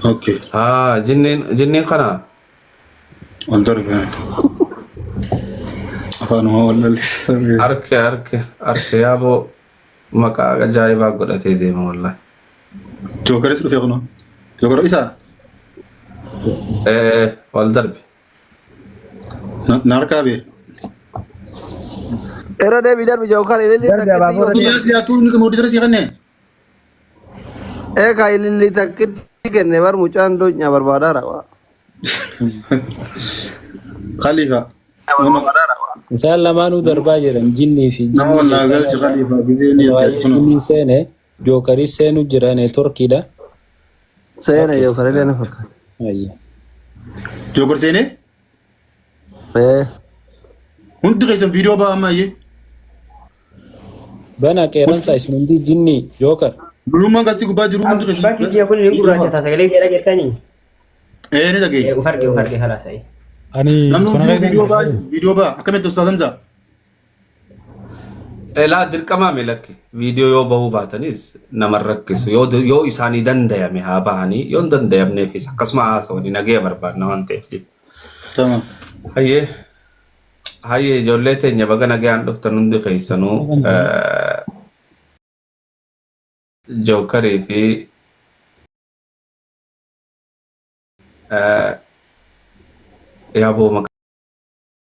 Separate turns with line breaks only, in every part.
اوكي
جنين قناة
والضرب افانو ولا
أرك يا أبو مكا جايبا قلتي دي والله
جوكر يسلو في غنو جوكر إيسا
والدرب
ناركابي
Era de bidar bijaukan ilili takiti
يا سياتو نيك مودي درسي غني
ka ilili takiti kenne bar mucaan do nya barbada rawa.
خليفه
إنسان لما نودر باجرن جني في
نعم والله قال خليفه بيني
جني سنة جوكري سنة جرانة تركي ده
Saya na yo karele na fakka.
أيه
جوكر سيني انت قيسم فيديو بقى ما يي
بنا كيران سايس مندي جني جوكر
بلوما قصدي كباجي روم انت قيسم
باقي دي كل اللي يقول راجع تسجيل كده جرتني
ايه ني دقي
وفرق خلاص اي
أني
نمنو فيديو بقى اكمل استاذ حمزه
لا دركما ملك فيديو يو بهو باتنيس نمركس يو إساني دنديا مها باني يون دنديا بنفيس قسمة آسوني نجيا بربان نوان تفجي
تمام
هاي جولته نبغى نجيا عند دكتور نندي خيسانو جوكري في يا أبو مك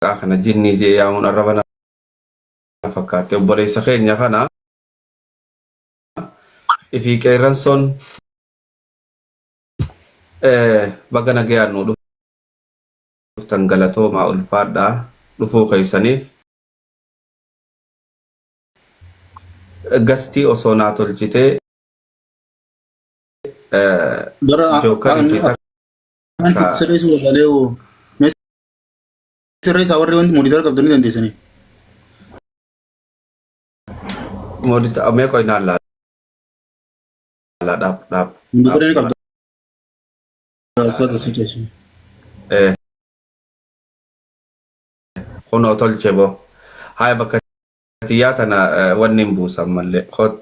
أخنا جني جي يا من الربنا fakkaate obboleessa keenya kana ifi qeerransoon baga nagayaan nu dhuftan galatoomaa ulfaadhaa dhufuu keessaniif gastii osoo naa tolchitee jookarii
سريس ولا له سريس اوري وانت مونيتور قبضني دنديسني
modit ame ko inala la dap
مونيتور ني قبض صوت سيتويشن
hono tolchebo hay bakatiyatana wannin buusam malle khot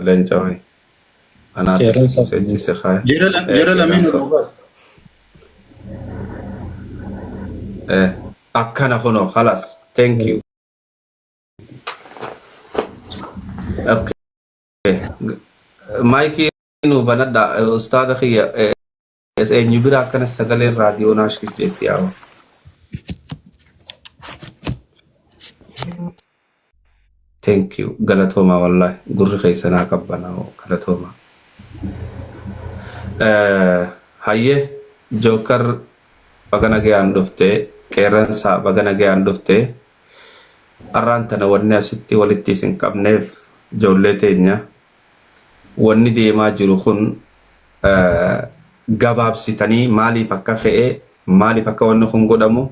lenjoy ana sejise khay
جيرا لامين
akkana hono khalas thank you okay Mikey inu banada ustaad khiya nyubira kana sagalen radio nashkiti yawo thank you galatoma wallahi gurri khaysana kabbana galatoma haye joker bagana gaan dufte qeeransa bagana gaan dufte arrantana wanni asitti walitti sin qabneef ijoollee teenya wanni deemaa jiru kun gabaabsitanii maaliif akka fe'e maaliif akka wanni kun godhamu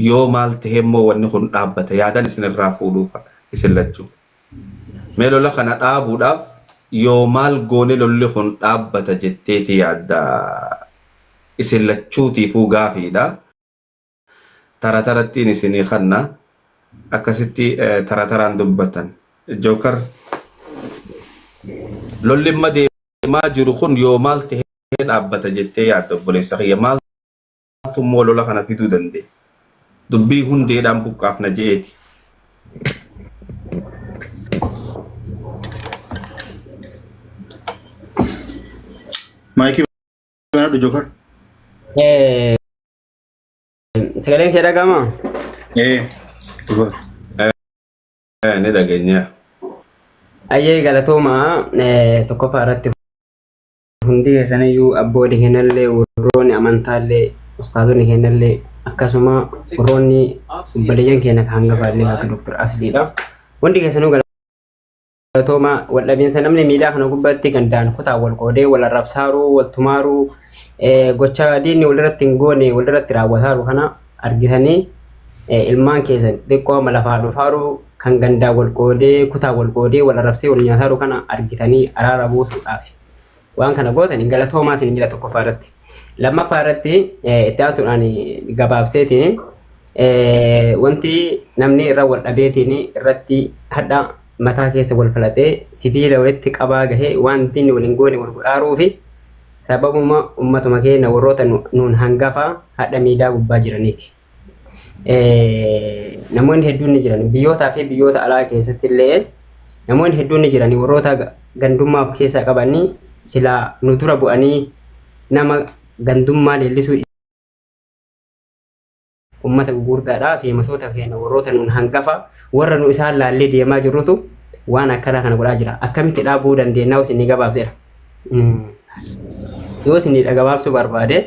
yoo maal tahemmoo wanni kun dhaabbata yaadan isinirraa fuudhuufa isin lachuu mee lola kana dhaabuudhaaf yoo maal goone lolli kun dhaabbata jetteeti yaadda isin lachuutiifuu gaafiidha tarattiin isinii kanna akkasitti tarataraan dubbatan joker lolli deemaa jiru kun yoo maal tahee dhaabbata jettee yaadda obboleessa kiyya maal tummoo lola kana fiduu dandee dubbii hundeedhaan buqqaaf na je'eeti
مايكي بنادو جوكر
sagaleen kee dhagama
ايه تفضل
ni dhageenya
ayyee galatooma tokkoffaa irratti hundi keessaniyyuu abboonni keenyallee warroonni amantaallee ustaazonni keenyallee akkasuma warroonni obboleeyyan keenya kan hangafaallee akka Dr. Asliidha hundi keessanuu galatooma waldhabiinsa namni miidhaa kana gubbaatti gandaan kutaa wal qoodee wal arrabsaaruu wal tumaaruu gocha diinni walirratti hin goone walirratti raawwataaru kana argitanii ilmaan keessan xiqqoo malafaa dhufaaruu kan gandaa wal qoodee kutaa wal qoodee wal arrabsee wal nyaataaru kana argitanii araara buusuudhaaf waan kana gootan galatoomaa isin jira tokkoffaa irratti lammaffaa irratti itti aasuudhaan gabaabseetiin wanti namni irra wal dhabeetiin irratti hadha mataa keessa wal falatee sibiila walitti qabaa gahee waan diinni waliin goone wal godhaaruu fi sababuma ummatuma keenya warroota nuun hangafa hadha miidhaa gubbaa jiraniiti. Namoonni hedduun ni jiran biyyootaa fi biyyoota alaa keessatti illee namoonni hedduun ni jiran warroota gandummaa of keessaa qabanii silaa nu dura bu'anii nama gandummaa leellisuu ummata gurguddaadhaa fi masoota keenya warroota nuun hangafa warra nu isaan laallee deemaa jirrutu waan akkana kana godhaa jira. Akkamitti dhaabuu dandeenyaa isin gabaabseera. Yoo isin gabaabsuu barbaade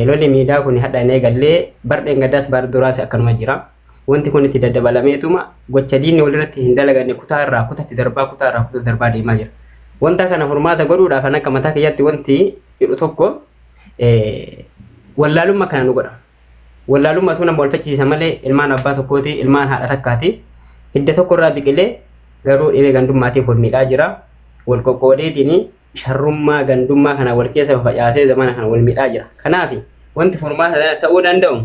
lolli miidhaa kun hadha inni eegallee bardeen gaddaas bar duraas akkanuma jira. Wanti kun itti daddabalameetuma gocha diinni walirratti hin dalaganne kutaa irraa kutatti darbaa deemaa jira. Wanta kana furmaata godhuudhaaf kan akka mataa kiyyaatti wanti jedhu tokko wallaalummaa kana nu godha. Wallaalummaa tun nama walfachiisa malee ilmaan abbaa tokkooti ilmaan haadha takkaati. Hidda tokko irraa biqilee garuu dhibee gandummaatiin wal miidhaa jira. Wal qoqqoodeetiin sharrummaa gandummaa kana wal keessa facaasee zamana kana wal miidhaa jira. Kanaaf wanti furmaata ta'uu danda'u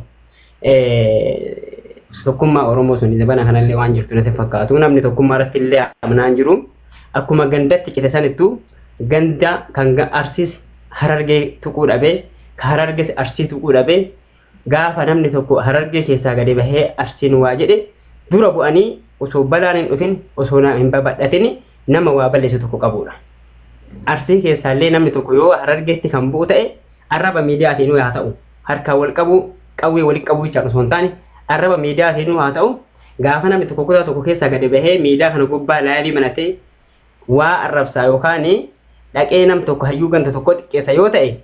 tokkummaa Oromoo sun zamana kanallee waan jirtu natti fakkaatu. Namni tokkummaa irratti illee amanaan jiru. Akkuma gandatti cite sanittu ganda kan Arsiis Harargee tuquu dhabee ka Harargees Arsii tuquu dhabee gaafa namni tokko Harargee keessaa gadi bahee Arsiin waa jedhe dura bu'anii osoo balaan hin dhufin osoo hin babadhatin nama waa balleessu tokko qabudha. Arsii keessaallee namni tokko yoo Harargeetti kan bu'u ta'e arraba miidiyaatiin haa ta'u harkaan wal qabu qawwee walitti qabu jecha osoo hin taane arraba miidiyaatiin haa ta'u gaafa namni tokko kutaa tokko keessaa gadi bahee miidiyaa kana gubbaa laayivii banatee waa arrabsaa yookaan dhaqee nam tokko hayyuu ganda tokko xiqqeessa yoo ta'e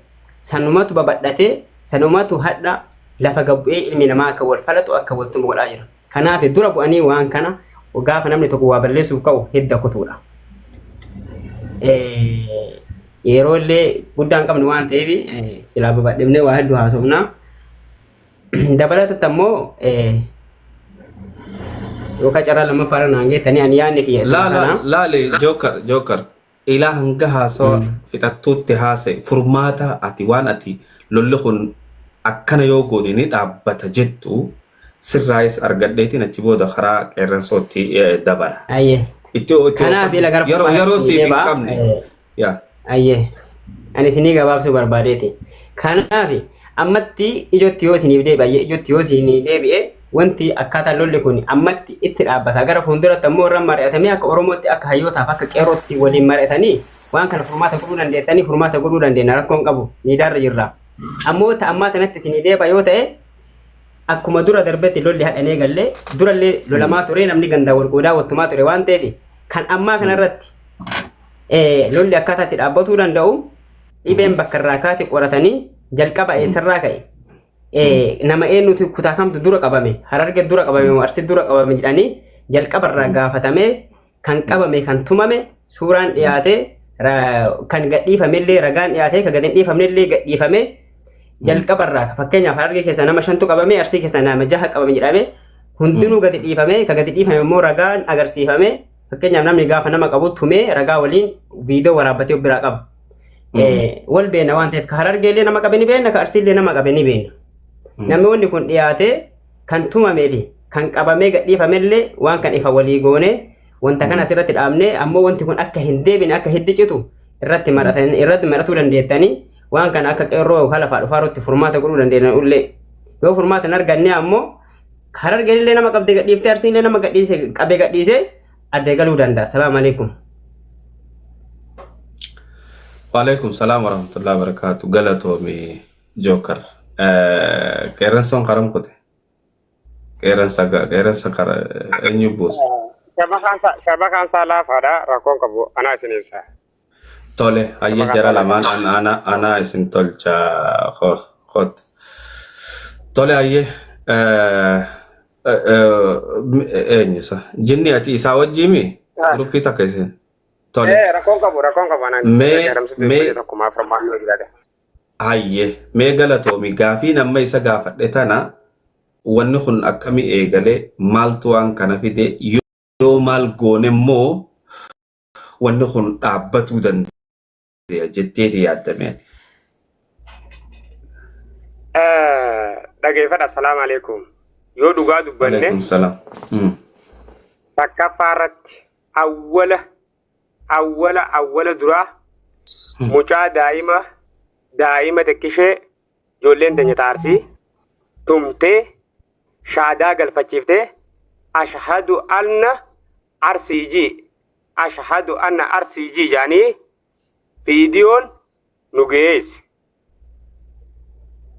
sanumatu babadhatee sanumatu hadha lafa gabbu'ee ilmi namaa akka wal falatu akka waltu godhaa jira. Kanaaf dura bu'anii waan kana gaafa namni tokko waa balleessuuf ka'u hidda kutuudha. Yeroo illee guddaan qabnu waan ta'eef silaa babadhifnee waa hedduu haasofna. Dabalatatti ammoo yookaan carraa lammaffaa naan geettanii ani yaadni kiyya.
Laale Jookar ilaa hanga haasawaa fixattuutti haasa'e furmaata ati waan ati lolli kun akkana yoo goone ni dhaabbata jettu sirraayis argadheetiin achi booda karaa qeerransootti dabala.
Kanaaf
yeroo siif hin qabne.
Ani isinii gabaabsuu barbaadeeti. Kanaaf ammatti ijootti yoo isinii deebi'e wanti akkaataa lolli kun ammatti itti dhaabbata. Gara fuulduratti ammoo irra mari'atamee akka Oromootti akka hayyootaaf akka qeerrootti waliin mari'atanii waan kana furmaata godhuu dandeettanii furmaata godhuu dandeenya rakkoon qabu miidaarra jirra. Ammoo ammaa kanatti isinii deeba yoo ta'e akkuma dura darbetti lolli hadhanee gallee durallee lolamaa ture namni gandaa wal qoodaa wattumaa ture waan ta'eef kan ammaa kanarratti lolli akkaataa itti dhaabbatuu danda'u dhibeen bakka irraa kaate qoratanii jalqaba eessarraa ka'e nama eenyuti kutaa kamtu dura qabame Hararge dura qabame Arsii dura qabame jedhanii jalqaba irraa gaafatamee kan qabame kan tumame suuraan dhiyaate kan gadhiifamellee ragaan dhiyaate kan gadi hin dhiifamnellee gadhiifame jalqaba irraa fakkeenyaaf Hararge keessa nama 5tu qabame Arsii keessa nama 6 qabame jedhame hundinuu gadi dhiifame kan gadi dhiifame immoo ragaan agarsiifame fakkeenyaaf namni gaafa nama qabu tumee ragaa waliin viidiyoo waraabbatee of biraa qaba. Wal beena waan ta'eef ka Harargeellee nama qabe ni beena ka Arsiillee nama qabe ni beena. Namni wanni kun dhiyaate kan tumamee fi kan qabamee gadhiifamellee waan kan ifa walii goone wanta kana asirratti dhaabne ammoo wanti kun akka hin deebine akka hiddi citu irratti maratuu dandeettanii waan kana akka qeerroo haala faarutti furmaata godhuu dandeenya ullee yoo furmaata hin arganne ammoo Harargeellee nama qabde gadhiiftee Arsiillee nama qabe gadhiise adda galuu danda'a. Salaamu alaikum.
Waalaikum salaam warahmatullahi wabarakatuh. Galatoomi Jookar. Qeerransoon karam kote. Qeerransa kara eenyu buusa.
Shabakaan saa laafaadha rakkoon qabu anaa isin ibsa.
Tole hayyee jara lamaan anaa isin tolcha hot. Tole hayyee eenyusa jinni ati isaa wajjiimi rukkii takka isin. Tole.
Rakkoon qabu anaa
mee
tokkumaa firmaannoo jiraate.
Hayyee mee galatoomi gaafii nama isa gaafadhe tana wanni kun akkami eegale maaltu waan kana fide yoo maal goone immoo wanni kun dhaabbatuu dandeenya jetteeti yaaddameeti.
Dhageeffadha salaamu alaikum. Yoo dhugaa dubbanne.
Alaikum salaam.
Takka faarratti awwala duraa mucaa daa'ima xiqqishee ijoolleen teenya taarsii tumtee shaadaa galfachiiftee ashhadu anna RCG jaanii viidiyoon nu geesse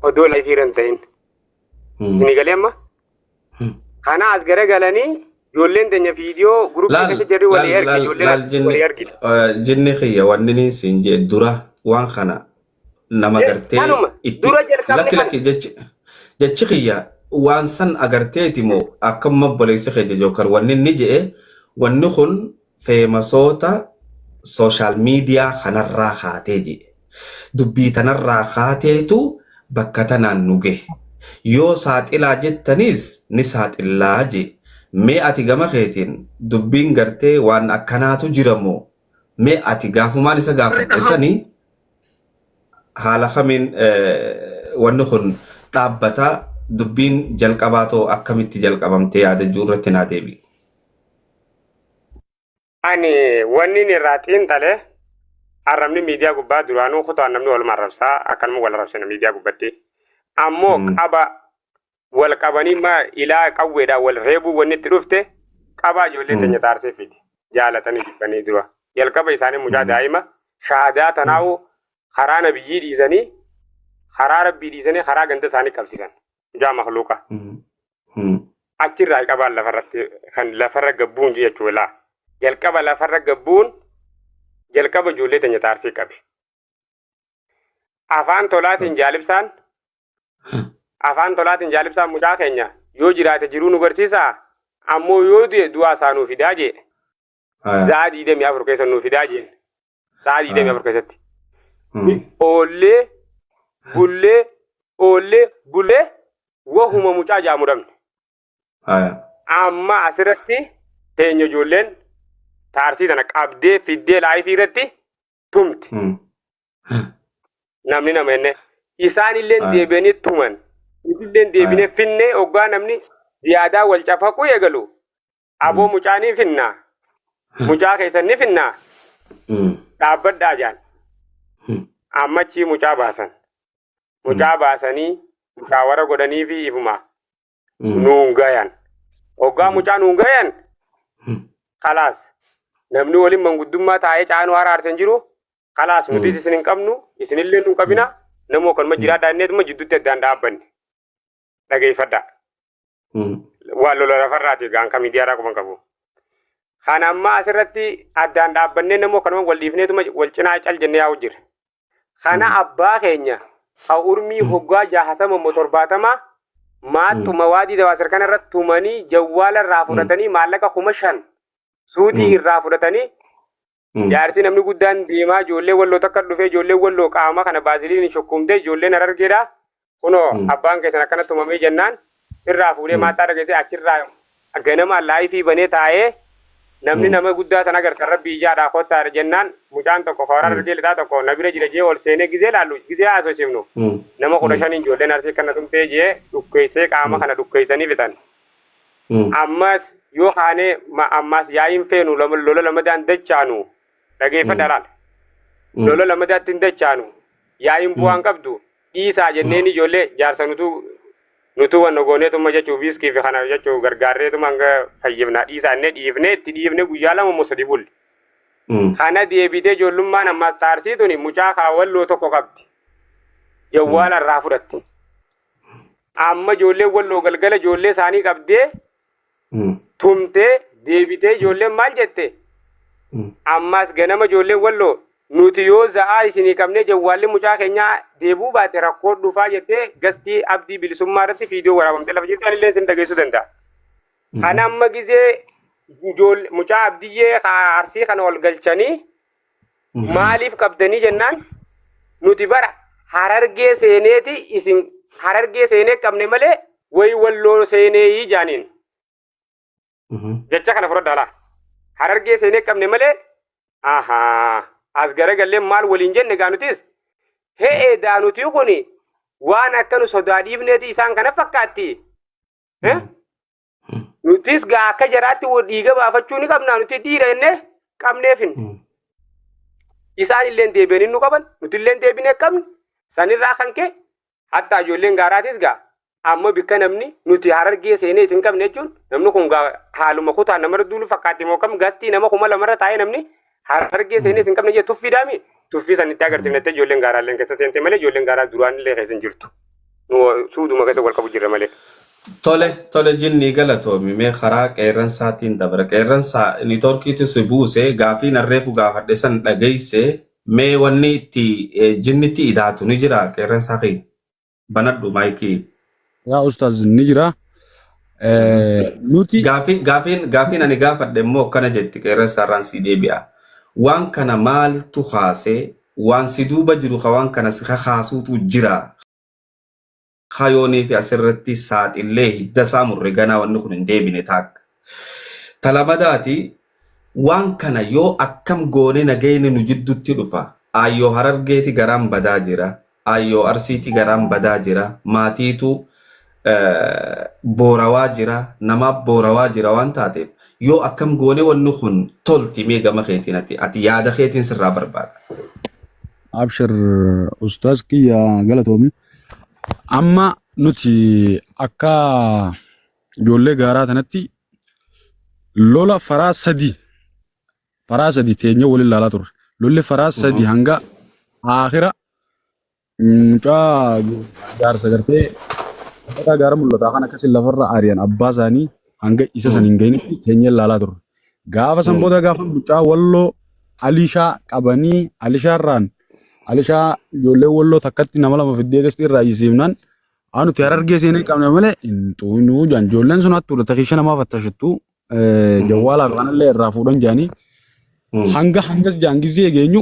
odoo laayifiiran ta'in isinii galee amma kana as garagalanii ijoolleen teenya viidiyoo guruppii keessa jirri walii erge ijoolleen walii ergite.
Jinni xiyya wanni ni siin jee dura waan kana nama gartee itti lakki jechi xiyya waan san agarteeti moo akka mabboleessa keenya jookar wanni ni jee wanni kun feemasoota sooshaal miidiyaa kanarraa kaatee jee dubbii tanarraa kaateetu bakka tanaan nu gahe yoo saaxilaa jettaniis ni saaxillaa jee mee ati gama keetiin dubbiin gartee waan akkanaatu jiramoo mee ati gaafumaan isa gaafadhisanii haala kamiin wanni kun dhaabbataa dubbiin jalqabaatoo akkamitti jalqabamtee yaadachuu irratti naa deebi.
Ani wanni ni raatiin talee arrabni miidiyaa gubbaa duraanuu kutaan namni wal marrabsaa akkanuma wal rabsina miidiyaa gubbatti ammoo qaba wal qabanii ma ilaa qawweedhaa wal reebuu wanni itti dhufte qabaa ijoollee teenya taarsee fiti jaalatanii jibbanii dura jalqaba isaanii mucaa daa'ima shaadaa tanaa'u karaa nabiyyii dhiisanii karaa rabbii dhiisanii karaa ganda isaanii qabsiisan mucaa makluuqa achirraa qabaan lafarratti kan lafarra gabbuun jechuudha jalqaba lafarra gabbuun jalqaba ijoollee teenya taarsee qabe afaan tolaatiin jaalibsaan mucaa keenya yoo jiraate jiruu nu barsiisaa ammoo yoo du'aa isaa nuu fidaa jee zaa 24 keessa nuu fidaa jeen zaa 24 keessatti oollee bulee wahuma mucaa jaamudhamne amma asirratti teenya ijoolleen taarsii tana qabdee fiddee laayifii irratti tumte namni nama enne isaan illeen deebi'anii tuman itilleen deebinee finne oggaa namni ziyaadaa wal cafaquu eegalu aboo mucaanii finnaa mucaa keessan ni finnaa dhaabbadhaa jaan ammachii mucaa baasanii mucaawara godhanii fi ifuma nuun gayan oggaa mucaa nuun gayan khalaas namni waliin manguddummaa taa'ee caanuu araarsan jiru khalaas nutis isin hin qabnu isinillee nu qabina namoo kanuma jiraadhaa inneetuma jidduutti addaan dhaabbanne dhageeffadhaa waan lola lafarraati gaan ka miidiyaaraa quban qabu kan amma asirratti addaan dhaabbannee namoo kanuma wal dhiifneetuma wal cinaa cal jennee yaa'u jira kana abbaa keenya ha urmii hoggaa 60 moo 70 maattuma waadii dawaasir kanarratti tumanii jawwaala irraa fudhatanii maallaqa 5,000 suutii irraa fudhatanii jaarsi namni guddaan deemaa ijoollee walloo takka dhufee ijoollee walloo qaama kana baaziliin shokkumtee ijoolleen arargeedha kunoo abbaan keessan akkana tumamee jennaan irraa fuudhee maataa dhageessee achirraa ganamaan laayifii banee taa'ee namni nama guddaa sana agartan rabbii ijaadhaa kottaa jennaan mucaan tokko fawara argee lixaa tokko na bira jira jee ol seenee gizee laallu gizee haasofsiifnu nama 15 ijoolleen arsii kana tumtee jee dhukkeessee qaama kana dhukkeessanii fixan ammas yoo kaanee ammas yaa'iin feenu lola lamadaan dachaanu dhageeffadha laal lola lamadaatti hin dachaanu yaa'iin bu'aan qabdu dhiisaa jenneen ijoollee jaarsa nutu wanna gooneetuma jechuu viiskii fi kana jechuu gargaarreetuma hanga fayyifnaa dhiisaa inni dhiifnee itti dhiifnee guyyaa 2 moo 3 bulli kana deebitee ijoollummaan ammas taarsii tuni mucaa kaawwalloo tokko qabdi jawwaala irraa fudhatti amma ijoollee walloo galgala ijoollee isaanii qabdee tumtee deebitee ijoolleen maal jette ammas ganama ijoolleen walloo nuti yoo za'aa isinii qabnee jawwaalli mucaa keenyaa deebuu baate rakkoo dhufaa jettee gastii abdii bilisummaa irratti viidiyoo waraabamtee lafa jirtu anillee isin dhageessuu danda'a. Kana amma gizee mucaa abdiyyee arsii kana ol galchanii maaliif qabdanii jennaan nuti bara harargee seeneeti isin harargee seenee qabne malee wayi walloo seenee jaaniin. Jecha kana fudhadhaa laa harargee seenee qabne malee as garagallee maal waliin jenne gaanutis hee daanutii kuni waan akka nu sodaa dhiifneeti isaan kana fakkaatti nutis gaa akka jaraatti dhiiga baafachuu ni qabnaa nuti dhiira jennee qabneefin isaan illeen deebi'anii nu qaban nuti illeen deebinee qabni sanirraa kan kee hatta ijoolleen gaaraatis gaa amma bikka namni nuti Harargee seenee isin qabne jechuun namni kun gaa haaluma kutaa namarra duulu fakkaatti moo kam gastii nama kuma lamarra taa'ee namni Harargee seenee isin qabne jee tuffii daami tuffii sanitti agarsiifnettee ijoolleen gaaraalleen keessa seente malee ijoolleen gaaraa duraan illee keessa hin jirtu nu suuduma keessa wal qabu jirra malee.
Tole jinni galatoomi mee karaa qeerransaatiin dabara qeerransaa niitoorkiitu si buuse gaafii narreefu gaafadhe san dhageesse mee wanni itti jinnitti idaatu ni jira qeerransaa kee banadhu maayikii.
Yaa ustaaz ni jira. Nuti
Gaafiin ani gaafadhe immoo akkana jetti qeerransaarraan si deebi'a. Waan kana maaltu haasee waan si duuba jiru waan kana si haasuutu jira. Hayoonii fi asirratti saaxillee hidda isaa murre ganaa wanni kun hin deebine taakka. Talamadaati waan kana yoo akkam goone nageenya nu jidduutti dhufa. Ayyoo Harargeeti garaan badaa jira. Ayyoo Arsiiti garaan badaa jira. Maatiitu boorawaa jira. Namaaf boorawaa jira waan taateef yoo akkam goone wanni kun tolti mee gama keetiin ati yaada keetiin sirraa barbaada.
Abshir ustaaz kiyya galatoomi. Amma nuti akka ijoollee gaaraa tanatti lola faraa sadi teenya waliin ilaalaa turre. Lolli faraa sadi hanga aakhira mucaa jaarsa gartee akka gaara mul'ataa kan akkasiin lafarra ari'an abbaa isaanii hanga isa san hin ga'initti teenya ilaalaa turre. Gaafa san booda gaafa mucaa walloo Alishaa qabanii Alishaa ijoollee walloo takkatti nama lama fiddee gastii irraa yisiifnaan anuti Harargee seenee qabne malee intuu jaan ijoolleen sun hattuudha takiisha namaa fattashattu jawwaalaa kanallee irraa fuudhan jaanii hangas jaangizee geenyu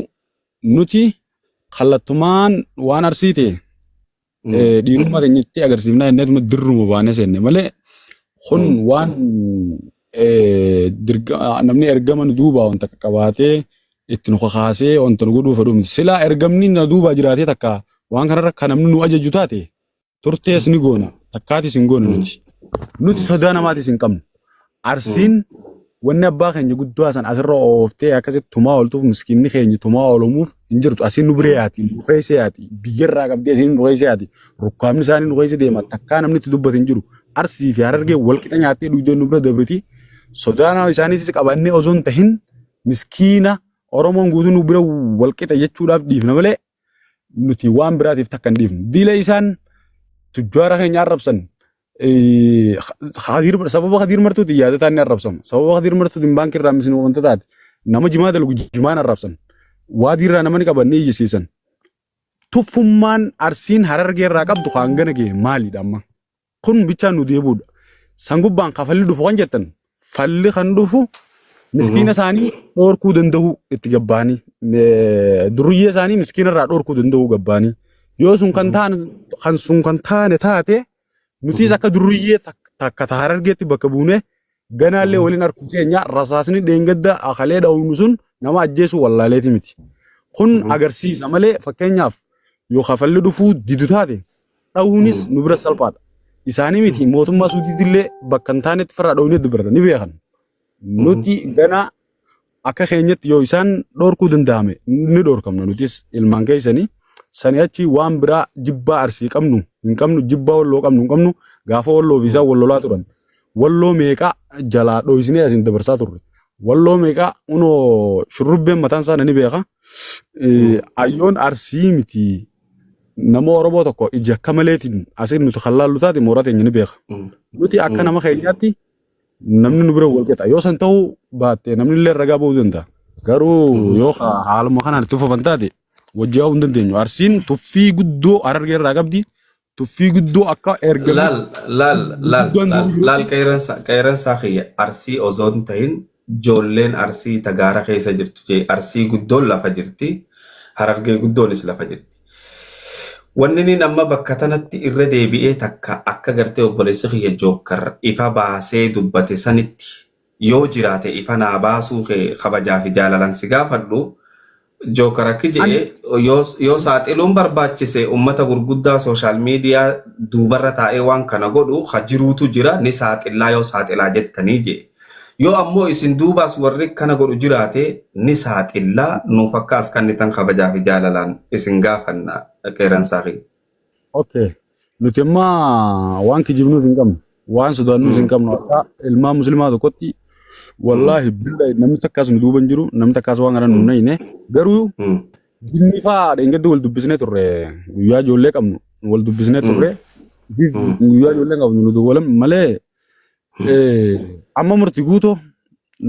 nuti kallattumaan waan Arsii ta'e dhiirummaa keenyatti agarsiifnaa inneetuma dirruma baanee seenne malee kun waan namni ergaman duubaa wanta qabaatee itti nu kakaasee wanta nu godhuu fedhu miti. Silaa ergamni na duubaa jiraatee takka waan kanarra kan namni nu ajaju taate turtees ni goona takkaatis hin goona nuti sodaa namaatis hin qabnu. Arsiin wanni abbaa keenya guddaa san asirra ooftee akkasitti tumaa ooltuuf miskiinni keenya tumaa oolumuuf hin jirtu. Asiin nu biree yaati nu keessa yaati biyyarraa qabdee asiin nu keessa yaati rukkaamni isaanii nu keessa deema takkaa namni itti dubbatu hin jiru. Arsii fi Harargee walqixa nyaattee dhugdee nu bira dabriti sodaa isaaniitis qabannee osoo hin tahin miskiina Oromoon guutuu nu bira walqixa jechuudhaaf dhiifna malee nuti waan biraatiif takka hin dhiifnu. Diila isaan tujjaara keenya arrabsan sababa Khadiir Martuuti yaadataan ni arrabsama. Sababa Khadiir Martuutiin baankii irraa misni wanta taate nama jimaa dalgu jimaan arrabsan. Waadii irraa nama ni qaban ni iyyisiisan. Tuffummaan Arsiin Harargee irraa qabdu hangana ga'e maalidha amma? Kun bichaan nu deebuudha. Sangubbaan kafalli dhufu kan jettan falli kan dhufu miskiina isaanii dhorkuu danda'u itti gabbaanii duruyyee isaanii miskiina irraa dhorkuu danda'u gabbaanii yoo sun kan taane taate nutis akka duruyyee takka Harargeetti bakka buune ganaallee waliin harkuu keenya rasaasni dheengadda akalee dha'uun sun nama ajjeesu wallaaleeti miti. Kun agarsiisa malee fakkeenyaaf yoo kafalli dhufuu didu taate dha'uunis nu bira salphaadha. Isaanii miti mootummaa suutiitillee bakka hin taanetti farraa dha'uunis dubara ni beekan. Nuti gana akka keenyatti yoo isaan dhorkuu danda'ame ni dhorkamna nutis ilmaan keessanii sani achi waan biraa jibbaa Arsii qabnu hin qabnu jibbaa walloo qabnu hin qabnu gaafa walloo fi isaan wallolaa turan walloo meeqaa jalaa dho'isinee asiin dabarsaa turre walloo meeqaa unoo shurrubbeen mataan isaa ni beeka ayyoon Arsii miti nama Oromoo tokko ija akka maleetiin asiin nuti kallaallu taate mooraa teenya ni beeka nuti akka nama keenyaatti namni nu bira walqixa yoo san ta'uu baatte namni illee ragaa ba'uu danda'a. Garuu yoo haaluma kanaan itti fufan taate wajjii hin dandeenyu. Arsiin tuffii guddoo Harargee irraa qabdi. Tuffii guddoo akka erga.
Laal qeeransaa kiyya Arsii osoo hin ta'in ijoolleen Arsii tagaara keessa jirtu jee Arsii guddoon lafa jirti. Harargee guddoonis lafa jirti. Wanni ni nama bakka tanatti irra deebi'ee takka akka gartee obboleessi kiyya Jookkar ifa baasee dubbate sanitti yoo jiraate ifa naa baasuu kabajaa fi jaalalan si gaafadhu Jookkar akki jedhee yoo saaxiluun barbaachise ummata gurguddaa sooshaal miidiyaa duubarra taa'ee waan kana godhu jiruutu jira ni saaxilaa yoo saaxilaa jettanii jee Yoo ammoo isin duubaas warri kana godhu jiraate ni saaxillaa nuuf akka as kannitan kabajaa fi jaalalaan isin gaafanna qeeransaa fi.
Okay. Nuti amma waan kijibnuus hin qabnu. Waan sodaannuus hin qabnu. Akka ilmaa muslimaa tokkotti wallahi billahi namni takkaas nu duuban jiru namni takkaas waan kana nu nayine garuu jinni faa dheengaddi wal dubbisnee turre guyyaa ijoollee qabnu wal dubbisnee turre guyyaa ijoollee qabnu nu duwwalam malee amma murtii guutoo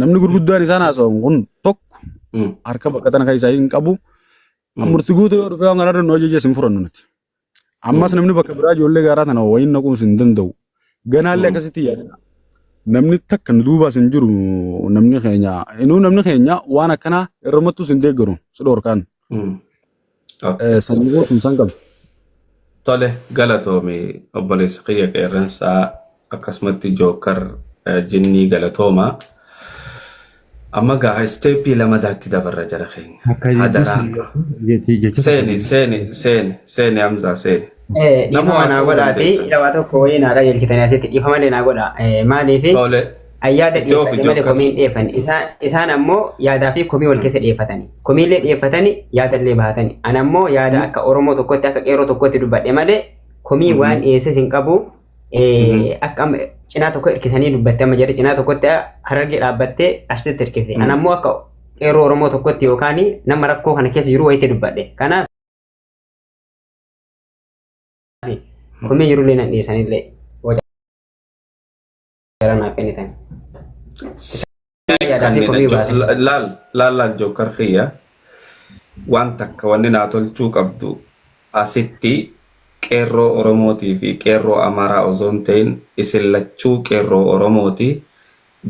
namni gurguddaan isaan haasa'an kun tokko harka bakka tana kan isaa hin qabu murtii guutoo yoo dhufee waan kanarra nu hojii hin furannu nuti. Ammas namni bakka biraa ijoollee gaaraa tana wayiin naquus hin danda'u. Ganaallee akkasitti yaadina. Namni takka nu duubaas hin jiru namni keenya waan akkanaa irramattus hin deeggaru si dhorkaan. Sanyii sun san qabu.
Tole galatoomi obboleessa kiyya qeerransaa akkasumatti jookar jinnii galatooma. Amma gaa isteeppii lamadaatti dabarra jara keenya. Hadaraa. Seeni Hamzaa seeni.
Dhiifama naa godhaati waa tokko wayii naa qajeelchitanii asitti dhiifama illee naa godha. Maaliif ayyaada dhiyeeffate malee komiin dhiyeeffan isaan ammoo yaadaa fi komii wal keessa dhiyeeffatanii komiillee dhiyeeffatanii yaadallee bahatanii an ammoo yaada akka Oromoo tokkotti akka qeerroo tokkotti dubbadhe malee komii waan dhiyeesses hin qabu akka cinaa tokko hirkisanii dubbatte amma jedhe cinaa tokkotti Harargee dhaabbattee asitti hirkifte an ammoo akka qeerroo Oromoo tokkotti yookaan nama rakkoo kana keessa jiru wayitti dubbadhe kanaaf komii jirullee nan dhiyeessanillee
laal jookar kiyya waan takka wanni naa tolchuu qabdu asitti qeerroo Oromootii fi qeerroo Amaaraa osoo hin ta'in isin lachuu qeerroo Oromooti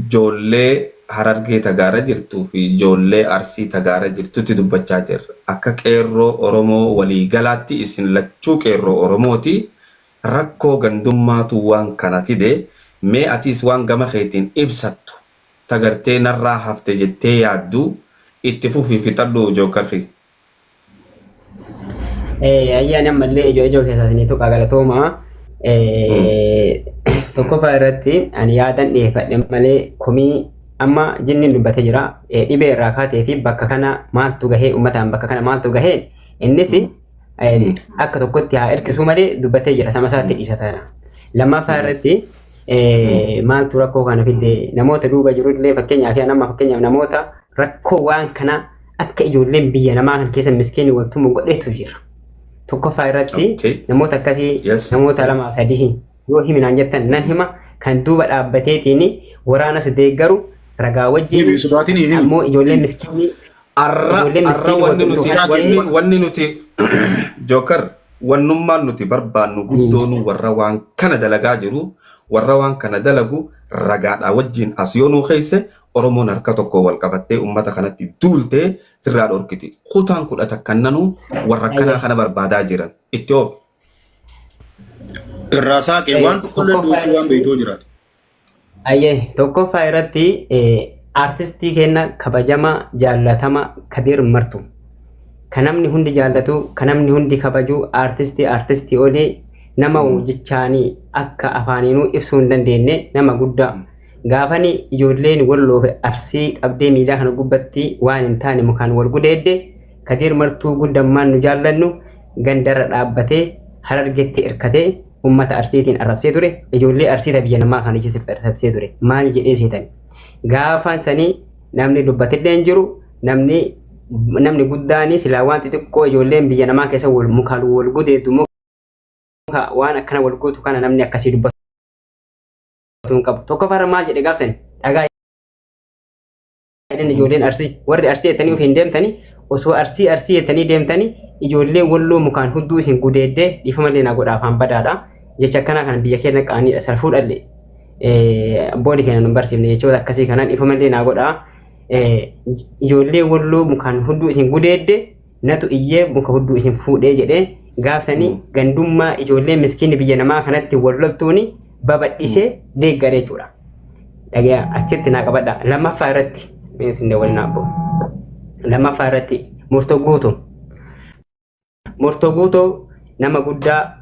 ijoollee Harargee tagaara jirtuu fi ijoollee Arsii tagaara jirtutti dubbachaa jirra akka qeerroo Oromoo waliigalaatti isin lachuu qeerroo Oromooti rakkoo gandummaatu waan kana fide mee atiis waan gama keetiin ibsattu tagartee narraa hafte jettee yaaddu itti fufii fixadhu jookar kiyya.
Ayyaan ammallee ijoo keessaatiin tuqaa galatooma tokkoffaa irratti ani yaadan dhiyeeffadhe malee komii amma jinniin dubbatee jira dhibee irraa kaatee fi bakka kana maaltu gahee uummataan bakka kana maaltu gahee innis akka tokkotti haa hirkisuu malee dubbatee jira sama isaatti dhiisataadha. Lammaffaa irratti maaltu rakkoo kana fide namoota duuba jirullee fakkeenyaaf namoota rakkoo waan kana akka ijoolleen biyya namaa kan keessa miskiinii waltumuu godheetu jira. Tokkoffaa irratti namoota akkasii namoota lama sadii yoo himinaan jettan nan hima kan duuba dhaabbateetiin waraanas deeggaru ragaa wajjin ammoo ijoolleen miskiinii
wanni nuti jookar wannummaan nuti barbaannu guddoonu warra waan kana dalagaa jiru warra waan kana dalagu ragaadhaa wajjin as yoo nuu keesse Oromoon harka tokko wal qabattee uummata kanatti duultee firraa dhorkiti. Kutaan kudha takkannanu warra kanaa kana barbaadaa jiran itti oofu.
Irraa saaqee waan tokkollee duusii waan beeytoo jiraatu.
Ayyee tokkoffaa irratti artistii keenya kabajama jaallatama Kadir Martuu. Kan namni hundi jaallatu kan namni hundi kabaju artistii olee nama wajjichaanii akka afaaniinuu ibsuu hin dandeenye nama guddaa. Gaafani ijoolleen walloo fi Arsii qabdee miidiyaa kana gubbatti waan hin taane mukaan wal gudeedde Kadir Martuu guddammaan nu jaallannu gandarra dhaabbatee Harargeetti hirkatee uummata Arsiitiin arrabsee ture ijoollee Arsiita biyya namaa kana keessatti arrabsee ture maal jedhee seetan gaafan sanii namni dubbatillee hin jiru namni guddaanii silaa waan xixiqqoo ijoolleen biyya namaa keessa mukaan wal gudeedu muka waan akkana wal guutu kana namni akkasii dubbatu qabu tokkoffaa maal jedhe gaafsan dhagaa jedhan ijoolleen Arsii warri Arsii jettanii of hin deemtanii osoo Arsii jettanii deemtanii ijoollee walloo mukaan hudduu isin gudeeddee dhiifamallee naa godha afaan badaadha jecha akkanaa kana biyya keenya qaaniidha salfuu dhalle boodi keenya nu barsiifne jechoota akkasii kanaan dhiifamallee naa godha ijoollee walloo mukaan hudduu isin gudeedde natu iyyee muka hudduu isin fuudhee jedhee gaafsanii gandummaa ijoollee miskiinni biyya namaa kanatti walloltuuni babadhisee deeggare jechuudha. Dhagaa achitti naa qabadha. Lammaffaa irratti Murtoo Guutoo nama guddaa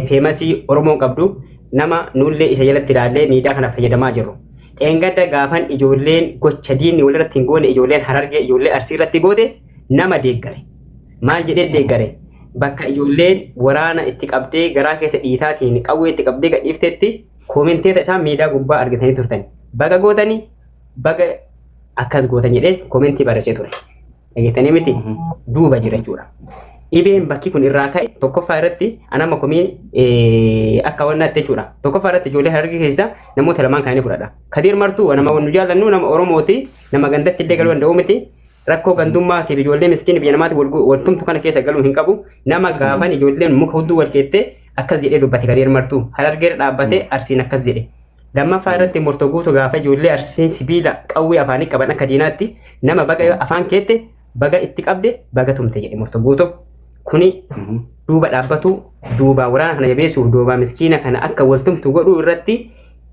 feemasii Oromoon qabdu nama nullee isa jalatti ilaallee miidiyaa kana fayyadamaa jirru. Engadda gaafan ijoolleen gocha diinni walirratti hin goone ijoolleen Harargee ijoollee Arsii irratti goote nama deeggare. Maal jedhee deeggare? Bakka ijoolleen waraana itti qabdee garaa keessa dhiitaatiin qawwee itti qabdee gadhiiftetti koomenteeta isaa miidiyaa gubbaa argatanii turtan. Baga gootanii baga akkas gootan jedhee koomentii barreessee ture. Dhageettanii miti duuba jira jechuudha. Dhibeen bakki kun irraa ka'e tokkoffaa irratti anama komiin akka wannaatti jechuudha. Tokkoffaa irratti ijoollee Harargee keessa namoota lamaan kaanii fudhadha. Kadir Martuu nama nu jaallannu nama Oromooti nama gandatti illee galuu danda'u miti. Rakkoo gandummaatiif ijoollee miskiin biyya namaatiif waltumtu kana keessa galuu hin qabu. Nama gaafan ijoolleen muka hudduu wal keettee akkas jedhee dubbate Kadir Martuu. Harargee dhaabbatee Arsiin akkas jedhe. Lammaffaa irratti murtoo guutuu gaafa ijoollee Arsiin sibiila qawwee afaanii qaban akka diinaatti nama baga afaan keette baga itti qabde baga tumte jedhe murtoo guutuu. Kuni duuba dhaabbatu duuba waraana kana jabeessuuf duuba miskiina kana akka waltumtu godhuu irratti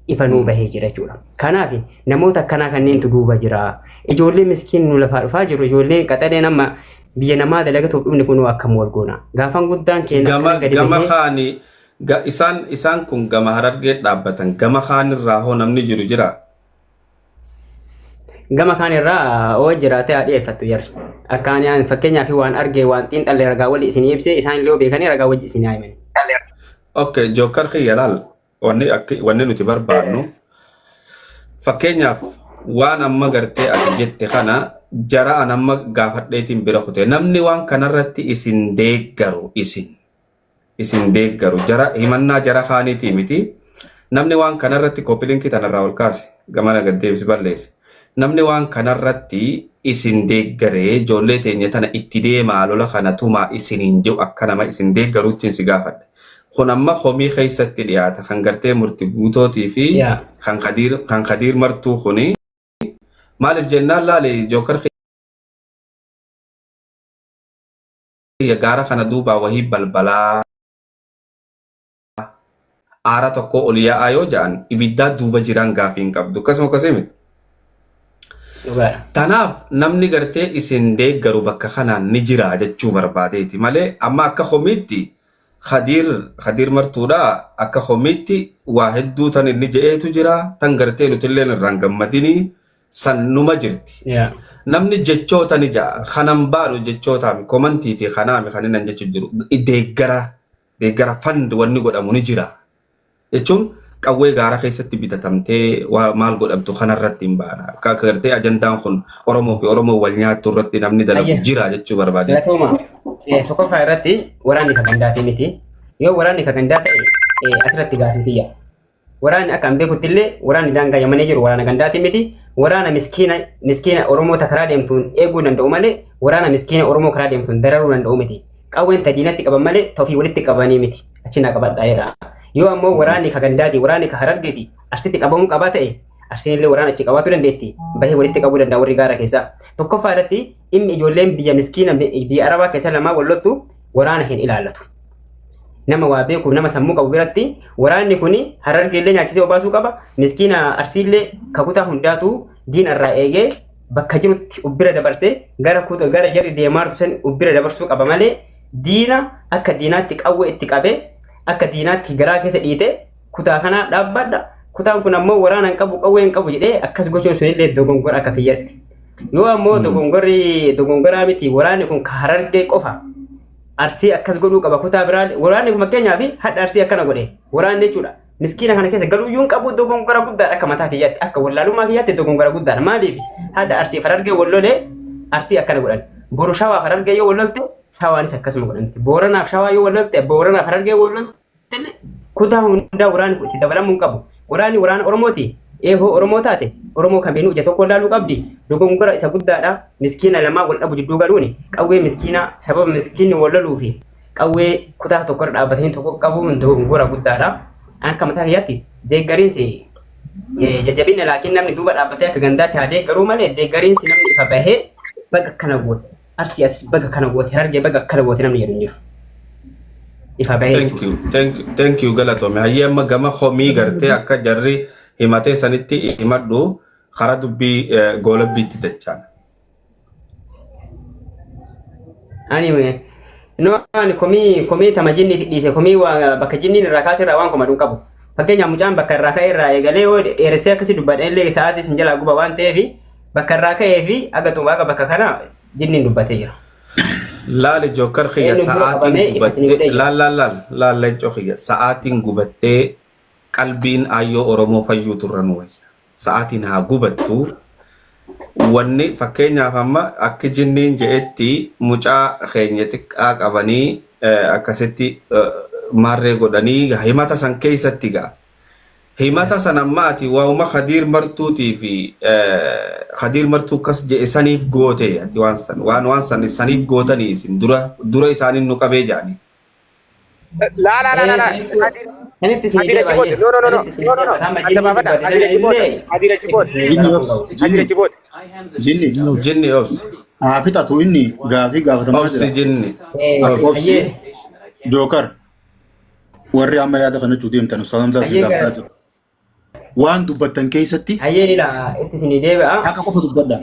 ifa nuu bahee jira jechuudha. Kanaaf namoota akkanaa kanneentu duuba jira. Ijoollee miskiin nu lafaa dhufaa jiru ijoollee qaxalee nama biyya namaa dalagatuuf dhufni kun akkam wal goona. Gaafan guddaan keenya
gama kaani isaan kun gama Harargee dhaabbatan gama kaanirraa hoo namni jiru jira.
Gama kaanirraa oo jiraatee haa dhiyeeffattu jarri. Akkaan fakkeenyaaf waan argee waan xiinxallee ragaa wali isin ibsee isaan illee beekanii ragaa wajji isin haayiman.
Okay, Jookar kiyya laal wanni nuti barbaannu fakkeenyaaf waan amma gartee ati jette kana jara an amma gaafadheetiin bira kute namni waan kanarratti isin deeggaru isin deeggaru jara himannaa jara kaaniitii miti namni waan kanarratti koppilinkii tanarraa ol kaase gamana gaddeebisi balleesse namni waan kanarratti isin deeggaree ijoollee teenya tana itti deemaa lola kana tumaa isiniin jiru akka nama isin deeggaruutti si gaafadhe. Kun amma komii keessatti dhiyaata kan gartee murtii guutootii fi kan Kadir Martuu kuni maaliif jennaan laale Jookar gaara kana duubaa wahii balbalaa aara tokko ol yaa'aa yoo ja'an ibiddaa duuba jiraan gaafii hin qabdu akkasuma akkasii miti. Tanaaf namni gartee isin deeggaru bakka kanaan ni jira jechuu barbaadeeti malee amma akka komiitti Kadir Martuudha akka komiitti waa hedduu tan inni je'eetu jira tan gartee nutilleen irraan gammadinii sannuma jirti. Namni jechoota ni ja'a kanan baanu jechootaami komantii fi kanaami kan inni jechuu jiru deeggara fand wanni godhamu ni jira jechuun qawwee gaara keessatti bitatamtee maal godhamtu kanarratti hin baana. Akka gartee ajandaan kun Oromoo fi Oromoo wal nyaattu irratti namni dalagu jira jechuu barbaade.
Tokkoffaa irratti waraanni kan gandaati miti. Yoo waraanni kan gandaa ta'e asirratti gaafii tiyya. Waraanni akka hin beekutti illee waraanni daangaa yamanii jiru waraana gandaati miti. Waraana miskiina Oromoota karaa deemtuun eeguu danda'u malee waraana miskiina Oromoo karaa deemtuun dararuu danda'u miti. Qawween tadiinatti qaban malee tofii walitti qabanii miti. Achina qabadhaa jira. Yoo ammoo waraanni ka gandaati waraanni ka Harargeeti asitti qabamuu qabaa ta'e Arsiin illee waraana achi qabaatu dandeetti. Bahee walitti qabuu danda'a warri gaara keessaa. Tokkoffaa irratti dhimmi ijoolleen biyya miskiina biyya Arabaa keessa lamaa wallottu waraana hin ilaallatu. Nama waa beekuuf nama sammuu qabu biratti waraanni kuni Harargee illee nyaachisee obaasuu qaba. Miskiina Arsii illee kakutaa hundaatu diina irraa eegee bakka jirutti ubbira dabarsee gara jarri deemaartu san ubbira dabarsuu qaba malee diina akka diinaatti qawwee itti qabee akka diinaatti garaa keessa dhiite kutaa kana dhaabbadha. Kutaan kun ammoo waraana hin qabu qawwee hin qabu jedhee akkas gochuun sunillee dogongora akka tiyyatti. Yoo ammoo dogongoraa miti waraanni kun ka Harargee qofa Arsii akkas godhuu qaba kutaa biraa waraanni kun fakkeenyaaf hadda Arsii akkana godhe waraanni jechuudha. Miskiina kana keessa galuu iyyuu hin qabu dogongora guddaadha akka mataa kiyyatti akka wallaalummaa kiyyatti dogongora guddaadha. Maaliif hadda Arsii Harargee wallolee Arsii akkana godhan. Boru Shawaa Harargee yoo wallolte Shawaanis akkasuma godhanti. Booranaaf Shawaa yoo wallolte Booranaaf Harargee wallolte kutaa hundaa waraanni kun itti dabalamuu hin qabu. Waraanni waraana Oromooti. Eehoo Oromoo taate Oromoo kamiinuu ija tokko laaluu qabdi. Dogongora isa guddaadha. Miskiina lamaa wal dhabu jidduu galuuni. Qawwee miskiina sababa miskiinni wal loluu fi qawwee kutaa tokko irra dhaabbatanii tokko qabuun dogongora guddaadha. Akka mataa kiyyaatti deeggariinsi jajjabinna laakiin namni duuba dhaabbatee akka gandaatti haa deeggaruu malee deeggariinsi namni ifa bahee baga kana goote. Arsii atis baga kana goote Harargee baga kana goote namni jedhu hin jiru. Ifa bahee.
Thank you galatoomi. Hayyee amma gama komii gartee akka jarri himatee sanitti himadhu karaa dubbii goolabbiitti dachaan.
Ani komii tama jinniiti dhiise komii bakka jinniin irraa kaasee irraa waan komaduu qabu. fakkeenyaaf mucaan bakka irraa ka'e irraa eegalee yoo dheeressee akkasii dubbadhe illee sa'aatii sin jalaa guba waan ta'eef bakka irraa ka'ee fi aga xumaaga bakka kana jinniin dubbatee jira.
Laal jookar khiyya sa'aatiin gubattee laal leencoo khiyya sa'aatiin gubattee qalbiin ayyoo Oromoo fayyuu turran wayya. Sa'aatiin haa gubattu wanni fakkeenyaaf amma akka jinniin je'etti mucaa keenya xiqqaa qabanii akkasitti maarree godhanii himata san keessatti ga'a. Himata san ammaati waa'uma Khadiir Martuutii fi Khadiir Martuu kas je'e saniif goote ati waan san saniif gootanii isin dura isaaniin nu qabee jaani.
La.
Sanitti si
Adira Jibote. No. Adira Jibote.
Jinni obsi.
Fixatu inni gaafii gaafatamaa
Obsi jinni.
Jookar warri amma yaada kanatti deemtan ustaadamsaa si gaafataa jiru. Waan dubbattan keessatti
hayyee ila itti isin deebi'a.
akka qofa dubbadda.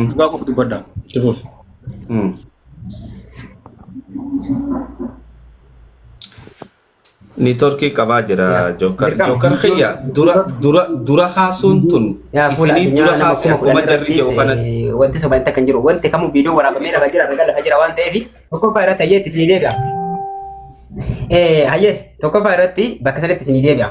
Dhugaa qofa dubbadda. Tifuuf.
Ni Turkii qabaa jira jookar. Jookar khiyya dura haasuun tun isinii dura haasee akkuma jarri jedhu kanatti.
Wanti soba itti kan jiru wanti kamuu viidiyoo waraabamee lafa jira waan ta'eef tokkoffaa irratti hayyee itti isin deebi'a. Hayyee tokkoffaa irratti bakka sanatti isin deebi'a.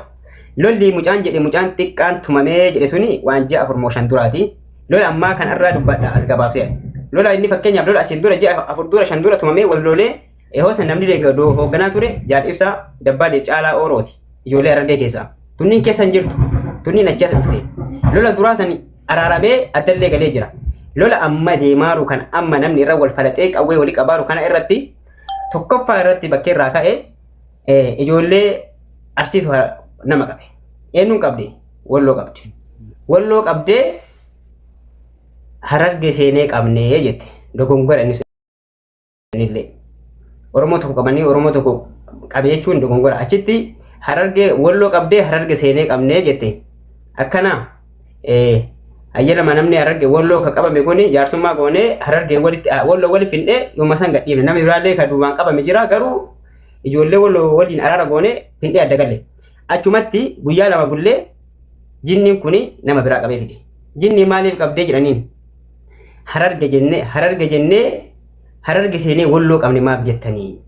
Lolli mucaan jedhe mucaan xiqqaan tumamee jedhe suni waan ji'a 4 duraati. Lola ammaa kan irraa dubbadha as gabaabsee. Lola inni fakkeenyaaf lola asiin dura ji'a 4 dura 5 dura tumamee wal lolee hoosaan namni deeggaruu hoogganaa ture jaal ibsaa dabbaa caalaa oorooti. Ijoollee aragdee keessaa. Tunniin keessa hin jirtu. Tunniin achi as dhufte. Lola duraa san araaramee addallee galee jira. Lola amma deemaaru kan amma namni irra wal falaxee qawwee walii qabaaru kana irratti tokkoffaa irratti bakkee irraa ka'e ijoollee arsiif nama qabe. Eenyuun qabde? Walloo qabde. Walloo qabdee Hararge seenee qabnee jette. Dogongora inni sunillee. Oromoo tokko qabanii Oromoo tokko qabe jechuun dogongora. Achitti Hararge Walloo qabdee Hararge seenee qabnee jette. Akkana ayyalama namni Hararge Walloo ka qabame kuni jaarsummaa goonee Hararge walitti Walloo wali findee yooma san gadhiifne. Namni biraallee ka duubaan qabame jira garuu ijoollee Walloo waliin araara goonee findee adda galle. Achumatti guyyaa lama bullee jinniin kuni nama biraa qabee fide. Jinni maaliif qabdee jedhaniin Hararge jennee Hararge seenee Walloo qabne maaf jettanii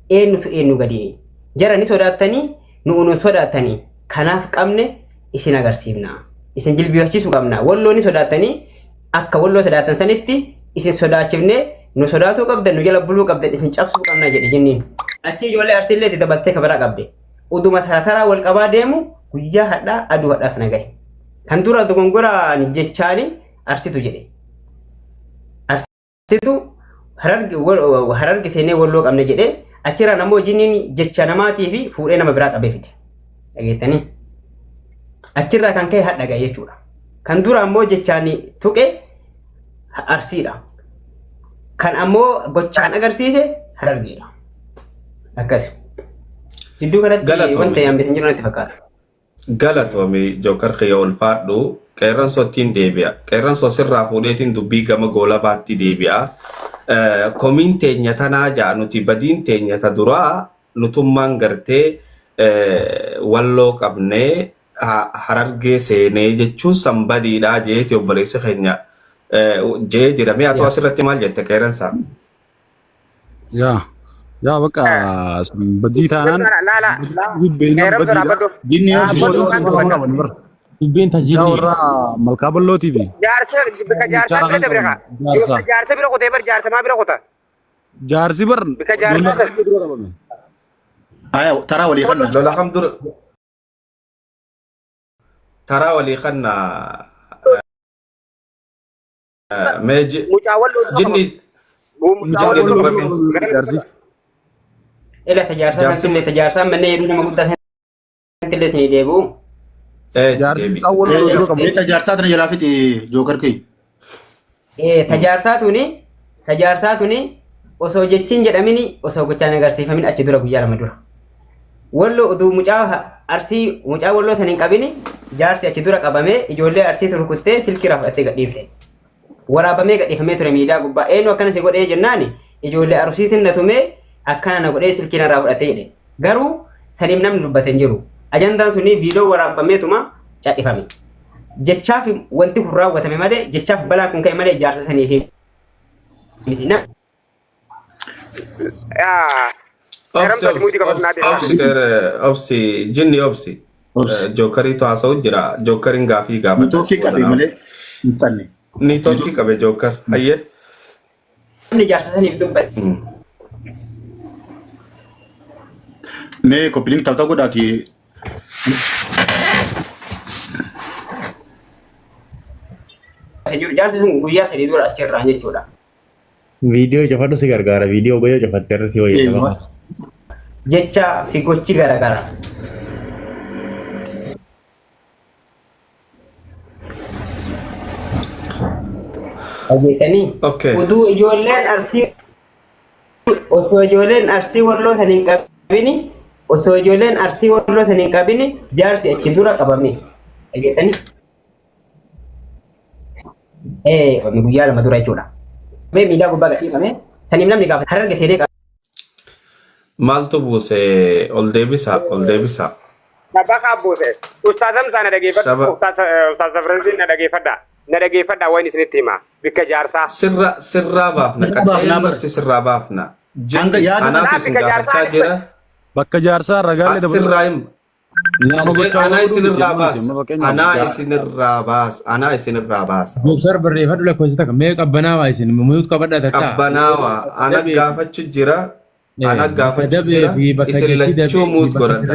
eenyutu eenyu gadi jara ni sodaattanii nu sodaattanii kanaaf qabne isin agarsiifna isin jilbifachiisuu qabna Walloo ni sodaattanii akka Walloo sodaatan sanitti isin sodaachifne nu sodaatuu qabdan nu jala buluu qabdan isin cabsuu qabna jedhe jinniin achi ijoollee arsiillee itti dabaltee kabaraa qabde uduma taraa wal qabaa deemu guyyaa hadhaa aduu hadhaaf nagaye kan dura dogongoraan jechaani arsitu jedhe arsitu Hararge seenee Walloo qabne jedhe achirraa namoo jinniin jecha namaatii fi fuudhee nama biraa qabee fide. Dhageettanii achirraa kan ka'e hadha gahe jechuudha. Kan dura ammoo jechaan tuqe arsiidha. Kan ammoo gochaan agarsiise Harargeedha. Akkas. Jidduu kanatti wanta yaambisin jiru natti fakkaata.
Galatoomii jookar khiyya ulfaadhu qeerransootiin deebi'a. Qeerransoo sirraa fuudheetiin dubbii gama goolabaatti deebi'a. Komiin teenya tanaa ja'a nuti badiin teenya ta duraa nutummaan gartee Walloo qabnee Harargee seenee jechuun san badiidhaa jeeti obboleessi keenya jee jedhamee haa ta'u asirratti maal jette qeerransaa?
Yaa bakka badii taanaan gubbeenaan badiidha. Jinni Dubbiin tajaajilu. Jaarraa malkaa bal'ootii fi.
Jaarsa bira dabre kaa. Jaarsa bira kutee bar jaarsa maa bira kuta.
Jaarsi bar.
Bika jaarsa.
Aya taraa walii kanna.
Lola kam dura. Taraa walii kanna. Meeji.
Mucaa Walloo.
Jinni. Mucaa Walloo.
Jaarsi.
Ila tajaarsa manne yeroo nama guddaa sanatti illee deebi'u.
Jaarsi mucaa Walloo dura qabu.
Tajaarsaa tana jalaa fixi jookar kee.
Tajaarsaa tuni osoo jechiin jedhamini osoo gochaan agarsiifamin achi dura guyyaa lama dura. Walloo uduu mucaa arsii mucaa Walloo saniin qabini jaarsi achi dura qabamee ijoollee arsii turkuttee silkii rafudhattee gadhiifte. Waraabamee gadhiifamee ture miidiyaa gubbaa eenyu akkana si godhee jennaani ijoollee arsiitiin na tumee akkana na godhee silkii narraa fudhattee jedhe. Garuu saniif namni dubbate hin jiru. ajandaan suni viidiyoo waraabbameetuma cadhifame. Jechaaf wanti kun raawwatame malee jechaaf balaa kun ka'e malee ijaarsa saniif miti na.
Obsi jinni obsi. Jokerii to haasa'u jira. Jokeriin gaafii gaafa.
Niitookii qabe malee hin fanne.
Niitookii qabe joker. Hayyee.
Namni ijaarsa saniif dubbate.
Mee koppiliin taphataa godhaati.
Ijaarsi sun guyyaa sadii dura achirraan jechuudha.
Video cufadhu si gargaara. Video goyoo cufatte irra si wayyaa.
Jecha fi gochi garaagara. Ajeetanii uduu ijoolleen arsii osoo ijoolleen arsii warloo saniin qabini osoo ijoolleen arsii warloo saniin qabini jaarsi achi dura qabame. Ajeetanii guyyaa lama dura jechuudha. Mee miidhaa gubbaa gadhiifame saniif namni gaafa hararge seenee qaba.
Maaltu buuse ol deebisa.
Bakka buuse ustaazam sana dhageeffadha. Ustaaz Safransiin na dhageeffadha. Na dhageeffadha waan isinitti hima bikka jaarsaa.
Sirraa baafna. Qaxxeetti sirraa baafna. Anaatu isin gaafachaa jira.
Bakka jaarsaa ragaalee dabaluu.
Sirraa hima. Anaa isinirraa baas.
Doktor barreeffadhu lakkoofsa takka mee qabbanaawaa isin muyuut qabadha takka.
Qabbanaawaa ana gaafachu jira. Ana gaafachu jira. Isin lachuu muut godhadha.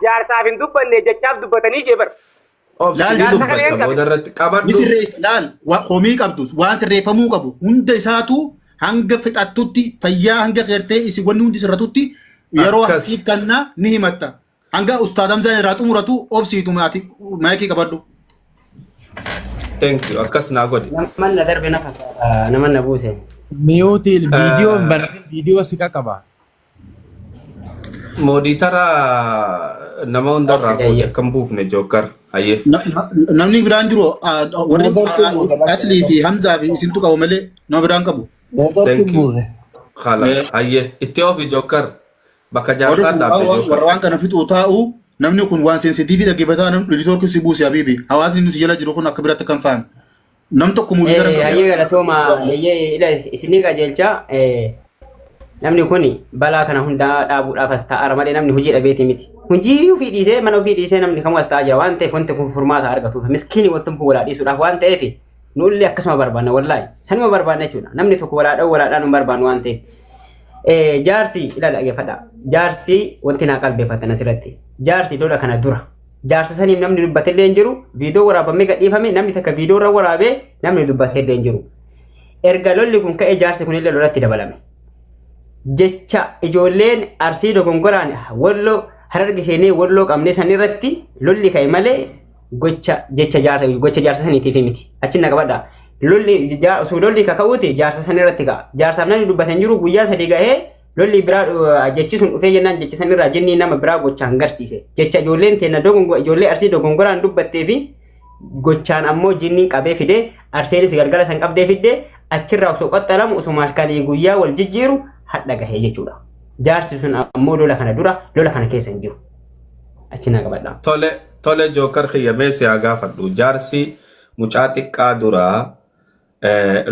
Jaarsaaf hin dubbanne jechaaf dubbatanii jeebar.
Obsi dubbata boodarratti qabadhu.
Misirreef laal komii qabdus waan sirreeffamuu qabu hunda isaatu hanga fixattutti fayyaa hanga qeertee isin wanni hundi sirratutti yeroo hasiif kannaa ni himatta. Hanga ustaadam zaan irraa xumuratu obsiitu maayikii qabadhu.
Thank you. Akkas naa godhi.
Namanna darbe namanna buuse.
Miyuuti viidiyoo banatin viidiyoo si qaba.
Mooditara nama hundarraa fuudhee akkam buufne jookar. Hayyee.
Namni biraan jiru warri Aslii fi Hamzaa fi isintu qabu malee nama biraan qabu.
Thank you. Khala hayyee itti ofi jookar. Bakka jaarsaa dhaabbe jookar.
Waan kana fixuu taa'u namni kun waan sensitiivii dhaggeeffataa namni editoorkii si buuse habiibi. Hawaasni nuti jala jiru kun akka biratti kan fa'an. Nam tokko muudii gara
qabu. Hayyee galatooma isinii qajeelcha namni kuni balaa kana hundaa dhaabuudhaaf as taa'ara malee namni hojii dhabeeti miti. Hojii ofii dhiisee mana ofii dhiisee namni kamuu as taa'aa jira waan ta'eef wanti kun furmaata argatuuf miskiini waltumfuu walaa dhiisuudhaaf waan ta'eef nullee akkasuma barbaanna wallaahi sanuma barbaanna jechuudha namni tokko walaadhaan hin barbaannu waan ta'eef. Jaarsi ilaala dhageeffadha jaarsi wanti naa qalbeeffatan asirratti jaarsi lola kana dura jaarsa saniif namni dubbatellee hin jiru viidiyoo waraabamee gadhiifame namni takka viidiyoo irra waraabee namni dubbatellee hin jiru. Erga lolli kun ka'ee jaarsi kunillee lolatti dabalame. Jecha ijoolleen arsii dogongoraan walloo hararge seenee walloo qabnee san irratti lolli ka'e malee jecha jaarsa saniitiif miti achi na qabadha osoo lolli kaka'uuti jaarsa san irratti ka'a jaarsaaf namni dubbatan jiru guyyaa sadii gahee lolli biraa jechi sun dhufee jennaan jechi san irraa jennii nama biraa gochaan garsiise jecha ijoolleen teenna ijoollee arsii dogongoraan dubbattee fi gochaan ammoo jinniin qabee fidee arseenis galgala san qabdee fiddee achirraa osoo qaxxalamu osoo maalkanii guyyaa wal jijjiiru hadha gahee jechuudha. Jaarsi sun ammoo lola kana dura lola kana keessa hin jiru. Achi na qabadha.
Tole jookar kiyyamee si haa gaafadhu. Jaarsi mucaa xiqqaa duraa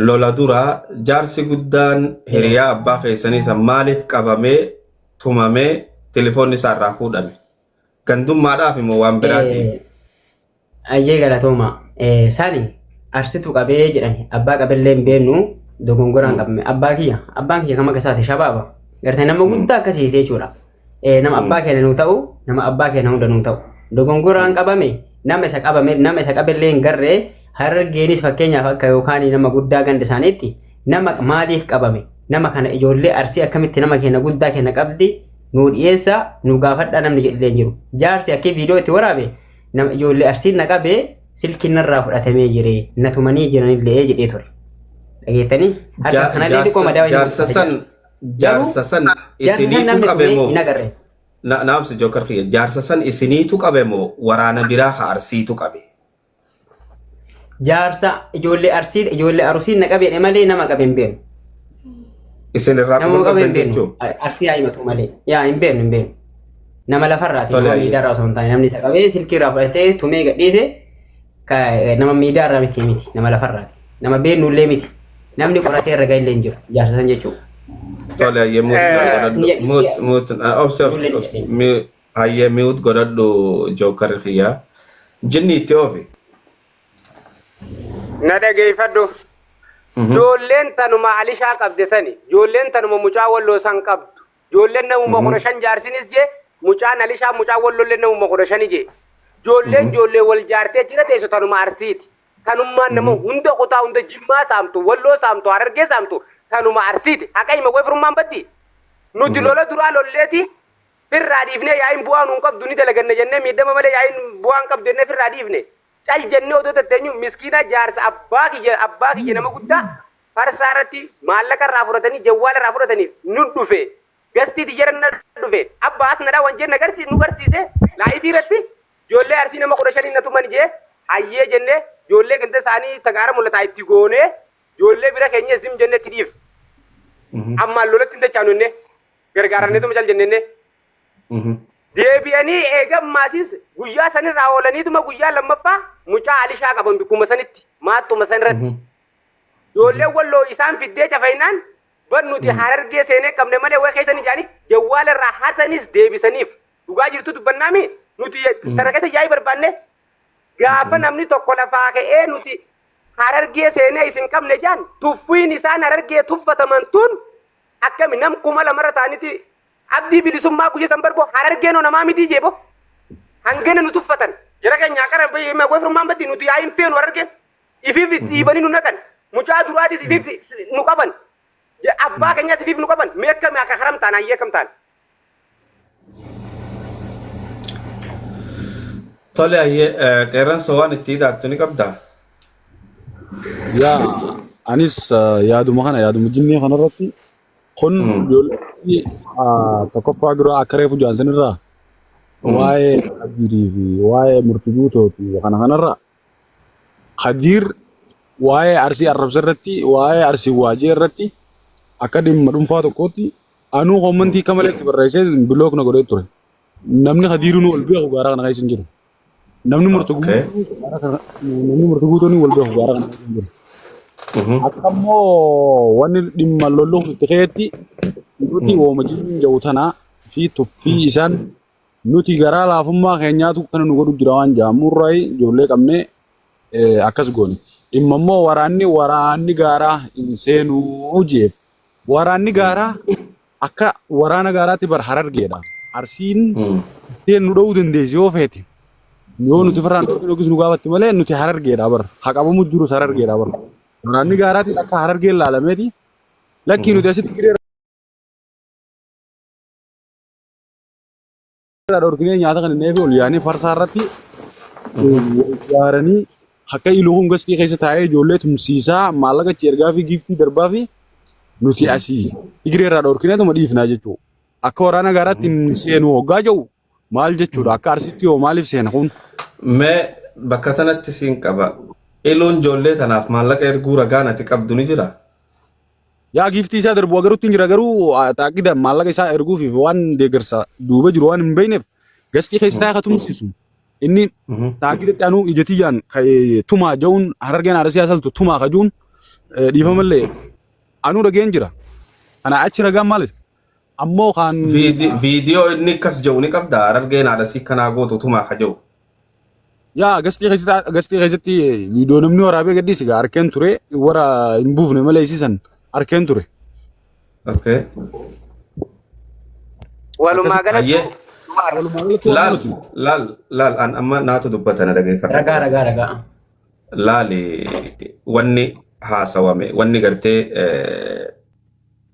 lola duraa jaarsi guddaan hiriyaa abbaa keessanii san maaliif qabamee tumamee telefoonni isaa irraa fuudhame? Gandummaadhaaf immoo waan biraati.
Ayyee galatooma. Sani arsitu qabee jedhani abbaa qabellee hin beeknu dogongoraan qabame abbaan kiyya kama kasaate shabaaba gartee nama guddaa akkasii jechuudha nama abbaa keenya nuu ta'u nama abbaa keenya hunda nuu ta'u dogongoraan qabame nama isa qabellee hin garree harargeenis fakkeenyaaf akka yookaan nama guddaa ganda isaaniitti nama maaliif qabame nama kana ijoollee arsii akkamitti nama keenya guddaa keenya qabdi nuu dhiyeessa nuu gaafadha namni jedhee jiru jaarsi akka viidiyoo itti waraabe nama ijoollee arsiin na qabee silkiinarraa fudhatamee jire natumanii jiranillee jedhee ture. Dhageettanii akka kanallee xiqqoo madaawaa
jaarsa san isiniitu qabe moo naamsi jookar kiyya jaarsa san isiniitu qabe moo waraana biraa haa arsiitu qabe?
Jaarsa ijoollee arsiin na qabeedhe malee nama qabe hin beeknu.
Isin irraa
Nama qabe hin beeknu arsii haa himatu malee yaa hin beeknu nama lafarraati
Tole,
nama
ayye.
miidiyaa irraa osoo hin taane namni isa qabee silkii irraa fudhatee tumee gadhiise nama miidiyaa irraa miti nama lafarraati nama beennullee miti namni qoratee irra gaillee hin jiru jaarsa san jechuudha.
Tole ayyee mute ayyee mute godhadhu jookar kiyyaa jinni itti oofi.
Na dhageeffadhu. Ijoolleen tanuma Alishaa qabde sani ijoolleen tanuma mucaa walloo san qabdu ijoolleen namuma 15 jaarsinis jee mucaan Alishaa mucaa wallollee namuma 15 jee ijoollee wal jaartee jira teessu tanuma Arsiiti tanummaan nama hunda kutaa hunda Jimmaa saamtu walloo saamtu Harargee saamtu tanuma Arsiiti haqa hima way firummaan baddi nuti lola duraa lolleeti firraa dhiifnee yaa'iin bu'aa nuun qabdu ni dalaganne jennee miidhama malee yaa'iin bu'aan qabdu jennee firraa dhiifne cal jennee odoo tatteenyu miskiina jaarsa abbaa kiyya nama guddaa farsaa irratti maallaqa irraa fudhatanii jawwaala irraa fudhatanii nu dhufe gastiiti jedhan dhufe abbaas nadhaa wanjeen nu garsiise laayifii irratti ijoollee Arsii nama 15 na tuman jee hayyee jennee ijoollee ganda isaanii tagaara mul'ataa itti goonee ijoollee bira keenya zim jennee itti dhiif ammaan lolatti hin dachaanunne gargaaranneetuma cal jennenne deebi'anii eegammaasis guyyaa sanirraa oolaniituma guyyaa lammaffaa mucaa Alishaa qaban bikkuma sanitti maattuma san irratti ijoolleen walloo isaan fiddee cafeinaan ban nuti Harargee seenee qabne malee way keessan ijaanii jawwaala irraa hatanis deebisaniif dhugaa jirtu dubbannaami nuti tana keessa yaa'ii barbaanne gaafa namni tokko lafaa ka'ee nuti Harargee seenee isin qabne jaan tuffiin isaan Harargee tuffataman tun akkami nam 2,000 ta'aniti abdii bilisummaa guyyaa san barbo Harargee no namaa miti jeebo hangana nu tuffatan jara keenya qara ma way firummaan baddi nuti yaa'iin feenu Harargee ifiif dhiibanii nu naqan mucaa duraatis ifiif nu qaban abbaa keenyaas ifiif nu qaban meekkame akka haramtaan hayyee kamtaan.
Tole ayyee qeerransa waan itti hidhaattu ni qabdaa?
Yaa anis yaaduma jinnee kanarratti kun ijoollee tokkoffaa dura akka reefu jaansan irraa waa'ee Khadiirii fi waa'ee murtii guutooti kanarraa Khadiir waa'ee Arsii arrabsa irratti waa'ee Arsii waajee irratti akka dhimma dhuunfaa tokkootti anuu koommantii akka malee itti barreessee bilook na godhee ture namni Khadiirii nu wal beeku gaaraa kana keessa hin jiru namni murtii guutoonni wal beeku gaaraa kana keessa hin jiru. Akkammoo wanni dhimma lolluuf itti keetti nuti wooma jiruun jiru tanaa fi tuffii isaan nuti garaa laafummaa keenyaatu kana nu godhu jira waan jaamurraa ijoollee qabnee akkas goone. Dhimma immoo waraanni gaaraa hin seenuu jeef waraanni gaaraa akka waraana gaaraatti bar Harargeedha. Arsiin seen nu dha'uu dandeessi yoo feete yoo nuti firraan dhokis nu gaafatti malee nuti Harargeedha bar haa qabamu jirus Harargeedha bar. Waraanni gaaraatti akka Harargeen laalameeti lakkii nuti asitti giree dhorkinee nyaata kan inni ol yaanii farsaa irratti ijaaranii akka iluun gastii keessa taa'ee ijoollee tumsiisaa maallaqa itti ergaa fi giiftii darbaa fi nuti asii giree irraa dhorkineetuma dhiifnaa jechuudha. Akka waraana gaaraatti hin seenu hoggaa jiru maal jechuudha akka Arsiitti hoo maaliif seena kun?
Mee bakka tanatti siin qaba. Iluun ijoollee tanaaf maallaqa erguu ragaan ati qabdu ni jira?
Yaa giiftii isaa darbu agaruutti hin jira garuu taaqida maallaqa isaa erguuf waan deeggarsa duuba jiru waan hin beekneef gastii keessa taa'ee ka tumsiisu. Inni taaqidatti anuu ijatiyyaan tumaa ja'uun Harargeen Arsii asaltu tumaa kajuun dhiifamallee anuu dhageen jira. Kana achi ragaan maali? Ammoo kan
viidiyoo inni akkas ja'u ni qabda Harargeen Arsii kanaa gootu tumaa kaja'u.
Yaa gastii keessatti viidiyoo namni waraabee gaddiisi gaa arkeen ture wara hin buufne malee isiisan arkeen ture.
Okay.
Walumaa galatti
laal an amma naatu dubbatana dhageeffadha.
Ragaa.
Laali wanni haasawame wanni gartee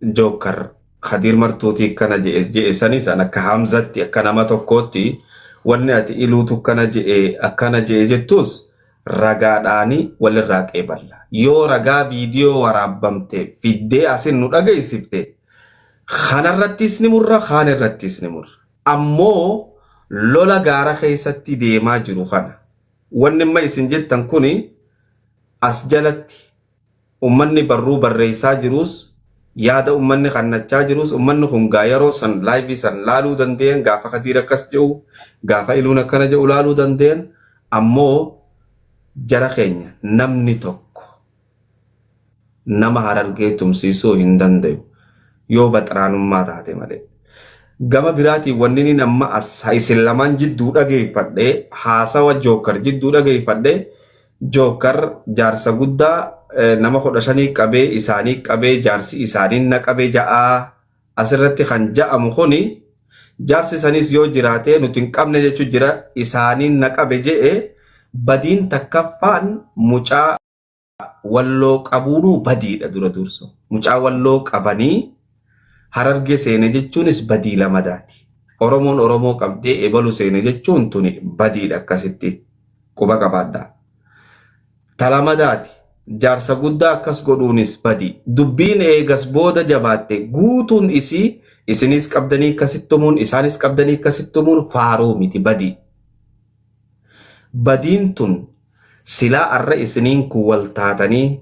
Jookar Khadiir martuutii akkana je'e sanis akka Hamzatti akka nama tokkootti wanni ati iluutu akkana je'e jettus ragaadhaanii walirraa qeeballa. Yoo ragaa viidiyoo waraabamte fiddee asin nu dhageessifte kanarrattis ni murra kaanirrattis ni murra. Ammoo lola gaara keessatti deemaa jiru kana wanni amma isin jettan kuni as jalatti ummanni barruu barreessaa jirus yaada ummanni kannachaa jirus ummanni kun gaa yeroo san laayivii san laaluu danda'an gaafa Kadiir akkas jedhu gaafa Iluun akkana jedhu laaluu danda'an ammoo jara keenya namni tokko nama Harargee tumsiisuu hin danda'u yoo baxaraanummaa taate malee. Gama biraatiin wanni inni amma as isin lamaan jidduu dhageeffadhee haasawa Jookar jidduu dhageeffadhee Jookar jaarsa guddaa nama 15 qabee isaanii qabee jaarsi isaanii na qabee ja'aa asirratti kan ja'amu kuni jaarsi sanis yoo jiraate nuti hin qabne jechuun jira isaanii na qabe je'e badiin takkaffaan mucaa walloo qabuunuu badiidha dura durso mucaa walloo qabanii Harargee seene jechuunis badii lamadaati. Oromoon Oromoo qabdee ebalu seene jechuun tuni badiidha akkasitti quba qabaadha. Talamadaati. Jaarsa guddaa akkas godhuunis badii. Dubbiin eegas booda jabaatte guutuun isii isinis qabdanii akkasittumuun isaanis qabdanii akkasittumuun faaruu miti badii. Badiin tun silaa arra isiniin kun wal taatanii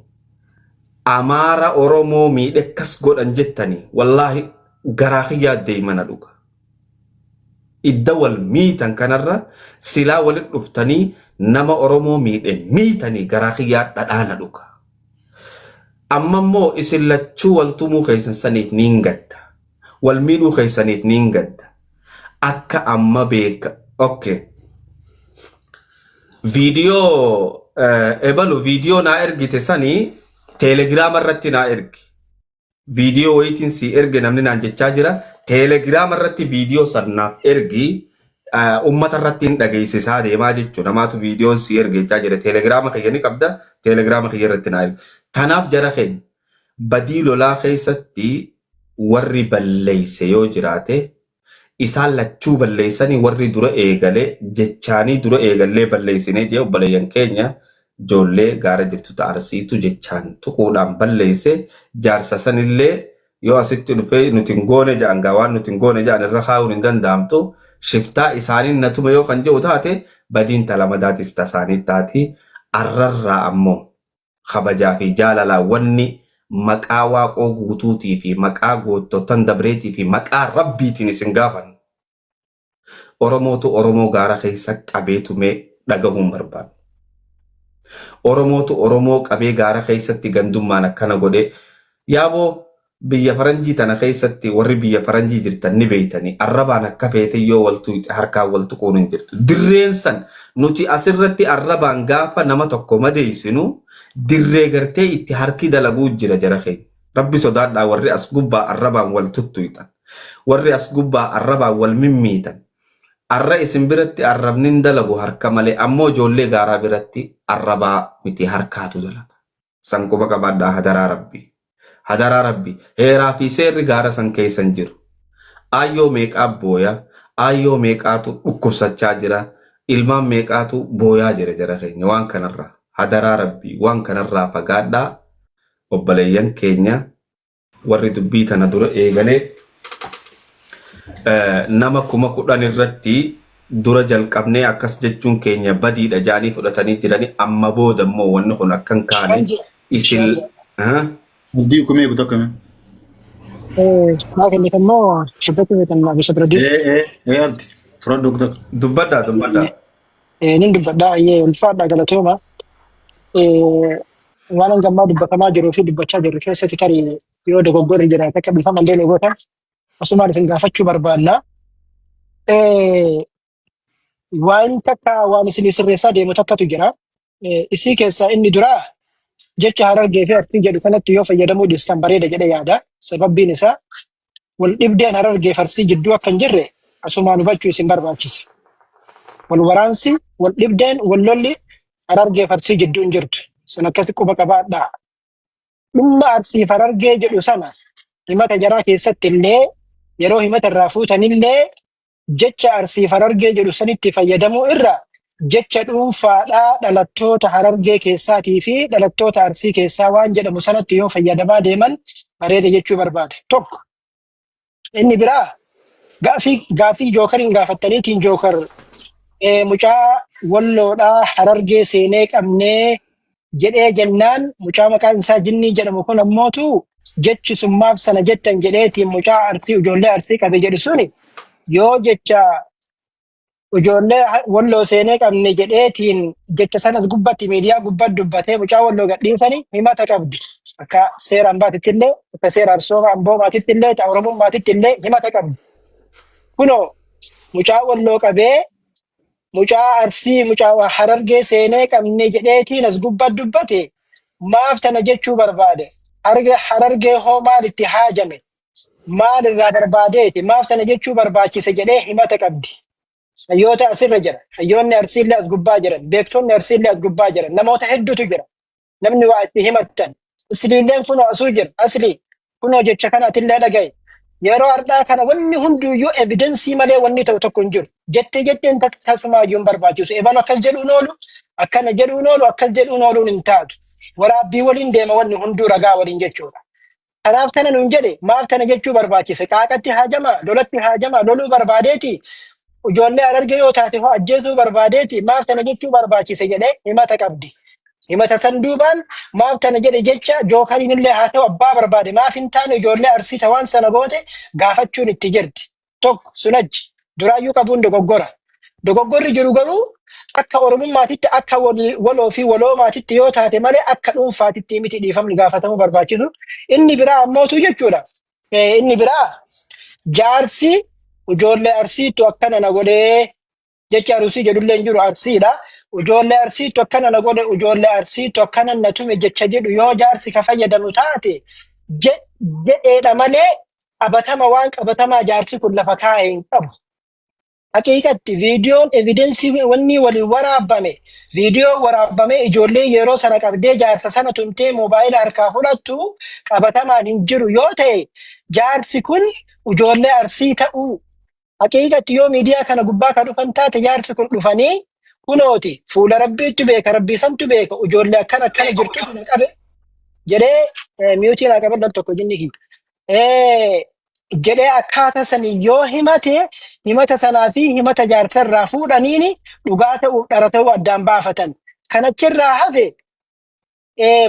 Amaara Oromoo miidhakkas godhan jettanii wallahi garaa kiyyaa deemana dhuga. Idda wal miitan kanarra silaa walit dhuftanii nama Oromoo miidhe miitanii garaa kiyyaa dhadhaana dhuga. Amma immoo isin lachuu waltumuu keessan saniif niin gadda. Wal miidhuu keessaniif niin gadda. Akka amma beeka. Okay. Viidiyoo ebalu viidiyoo naa ergite sanii Telegram irratti naa ergi. Viidiyoo wayitiin si erge namni naan jechaa jira. Telegram irratti viidiyoo sannaaf ergi ummata irratti hin dhageessisaa deemaa jechuudha. Namaatu viidiyoon si erge jechaa jira. Telegram kiyya ni qabda. Telegram kiyya irratti naa ergi. Tanaaf jara keenya badii lolaa keessatti warri balleeyse yoo jiraate isaan lachuu balleeysanii warri dura eegale jechaanii dura eegallee balleeysinee jee obboleeyyan keenya Joollee gaara jirtu Arsiitu jechaan tuquudhaan balleeyse jaarsa sanillee yoo asitti dhufee nuti hin goone ja'an gaawaan nuti hin goone ja'an irra kaa'uun hin danda'amtu shiftaa isaaniin natuma yoo kan jedhu taate badiin talamadaatis tasaanii taati arrarraa ammoo kabajaa fi jaalalaa wanni maqaa waaqoo guutuutii fi maqaa goottotan dabreetii fi maqaa rabbiitiin isin gaafan Oromootu Oromoo gaara keessa qabeetumee dhagahuun barbaadu. Oromootu Oromoo qabee gaara keessatti gandummaan akkana godhe yaaboo biyya faranjii tana keessatti warri biyya faranjii jirtan ni beeytanii arrabaan akka feete yoo waltu harkaan waltu quun hin jirtu. Dirreen san nuti asirratti arrabaan gaafa nama tokko madeeysinu dirree gartee itti harki dalaguu jira jara keenya. Rabbi sodaadhaa warri as gubbaa arrabaan wal tuttuytan. Warri as gubbaa arrabaan wal mimmiitan. Arra isin biratti arrabnin dalagu harka malee ammoo ijoollee gaaraa biratti arrabaa miti harkaatu dalaga. San quba qabaadhaa hadaraa rabbii. Hadaraa rabbii heeraa fi seerri gaara san keessan jiru. Aayyoo meeqaa booya, aayyoo meeqaatu dhukkubsachaa jira, ilmaan meeqaatu booyaa jira jara keenya waan kanarraa. Hadaraa rabbii waan kanarraa fagaadhaa obboleeyyan keenya warri dubbii tana dura eegalee nama 10,000 irratti dura jalqabnee akkas jechuun keenya badiidha jaanii fudhatanii jiranii amma booda immoo wanni kun akkan kaane isin
Di come buta come?
Ma che ne fanno scegliete che tanna bisa beradi.
Altis. Front buta.
dubbadhaa dubbadhaa.
Nin dubbadhaa ye ulfaadha galatoma. Waan gammaa dubbatamaa jiruu fi dubbachaa jiru keessatti tarii yoo dogoggorri jira akka bifa mallee ne gootan asumaan isin gaafachuu barbaanna. Waan takka waan isin sirreessaa deemu takkatu jira. Isii keessaa inni duraa jecha Harargee fi Arsii jedhu kanatti yoo fayyadamuu dhiistan bareeda jedhee yaada. Sababbiin isaa wal dhibdeen Harargee fi Arsii jidduu akka hin jirre asumaan hubachuu isin barbaachisa. Wal waraansi, wal dhibdeen, wal lolli Harargee fi Arsii jidduu hin jirtu. Sun akkasi quba qabaadhaa. Dhimma Arsii fi Harargee jedhu sana himata jaraa keessatti illee yeroo himata irraa fuutanillee jecha Arsii fi Harargee jedhu sanitti fayyadamuu irra jecha dhuunfaadhaa dhalattoota Harargee keessaatii fi dhalattoota Arsii keessaa waan jedhamu sanatti yoo fayyadamaa deeman bareeda jechuu barbaade. Tokko inni biraa gaafii jookariin gaafattaniitiin jookar mucaa walloodhaa Harargee seenee qabnee jedhee jennaan mucaa maqaan isaa Jinnii jedhamu kun ammootu jechi sun maaf sana jettan jedheetiin mucaa arsii ijoollee arsii qabe jedhu suni yoo jecha ijoollee walloo seenee qabne jedheetiin jecha sanas gubbatti miidiyaa gubbatti dubbatee mucaa walloo gadhiisanii himata qabdi. Akka seera ambaatitti illee akka seera arsooma amboo maatitti illee ta'e oromoo maatitti illee himata qabdi. Kunoo mucaa walloo qabee mucaa arsii mucaa harargee seenee qabne jedheetiin as gubbatti dubbate maaf tana jechuu barbaade. Harargee hoo maalitti haajame maal irraa barbaadeeti maaf tana jechuu barbaachise jedhee himata qabdi. Hayyoota asirra jira. Hayyoonni arsiillee as gubbaa jiran. Beektonni arsiillee as gubbaa jiran. Namoota hedduutu jira. Namni waa itti himattan. Asliilleen kunoo asuu jira. Aslii kunoo jecha kanaatillee dhagaye. Yeroo har'aa kana wanni hunduyyuu evidensii malee wanni ta'u tokko hin jiru. Jetteen tasumaayyuu hin barbaachisu. Eebal akkas jedhuun oolu akkana jedhuun oolu akkas jedhuun ooluun hin taatu. Waraabbii waliin deema wanni hunduu ragaa waliin jechuudha. Kanaaf kana nuun jedhe maaf kana jechuu barbaachise. Qaaqatti haajamaa lolatti haajamaa loluu barbaadeeti. Ijoollee harargee yoo taate hoo ajjeesuu barbaadeeti maaf tana jechuu barbaachise jedhee himata qabdi. Himata san duubaan maaf tana jedhe jecha jookariin illee haa ta'u abbaa barbaade maaf hin taane ijoollee arsii tawaan sana goote gaafachuun itti jirti. Tokko sunachi duraayyuu qabuun dogoggora. Dogoggorri jiru garuu akka oromummaatitti akka waloo fi waloomaatitti yoo taate malee akka dhuunfaatitti miti dhiifamni gaafatamuu barbaachisu. Inni biraa ammootu jechuudha. Inni biraa jaarsi ijoollee arsiitu akkana na godhee jecha arsii jedhullee hin jiru arsiidha. Ijoollee arsiitu akkana na godhe ijoollee arsiitu akkana na tume jecha jedhu yoo jaarsi ka fayyadamu taate jedheedha malee qabatama waan qabatamaa jaarsi kun lafa kaa'e hin qabu. Haqiiqatti viidiyoon evidensii wanni waliin waraabame viidiyoo waraabame ijoollee yeroo sana qabdee jaarsa sana tumtee moobaayila harkaa fudhattu qabatamaan hin jiru yoo ta'e jaarsi kun ijoollee arsii ta'uu. Haqiiqatti yoo miidiyaa kana gubbaa kan dhufan taate jaarsi kun dhufanii kunooti fuula rabbiitu beeka rabbiisantu beeka ijoollee akkana jirtu na qabe jedhee miyuutii na qabe tokko jinni jedhee akkaataa sanii yoo himate himata sanaa fi himata jaarsarraa fuudhaniini dhugaa ta'uuf dhara ta'uu addaan baafatan. Kanachirraa hafe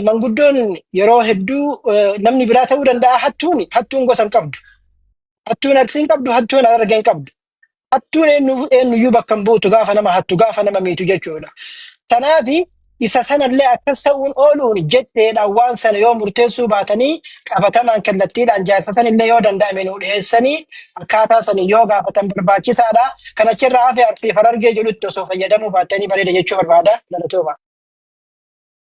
manguddoon yeroo hedduu namni biraa ta'uu danda'a hattuun gosa hin qabdu. Hattuun arsiin qabdu hattuun harargeen qabdu. Hattuun eenyuyyuu bakka hin buutu gaafa nama hattu gaafa nama miitu jechuudha. Kanaafi isa sanallee akkas ta'uun ooluun jetteedhaan waan sana yoo murteessuu baatanii qabatamaan kallattiidhaan jaarsa sanillee yoo danda'ame nuu dhiyeessanii akkaataa sanii yoo gaafatan barbaachisaadha. Kanachirraa hafe arsiif harargee jedhutti osoo fayyadamuu baattanii bareeda jechuu barbaada. Galatooma.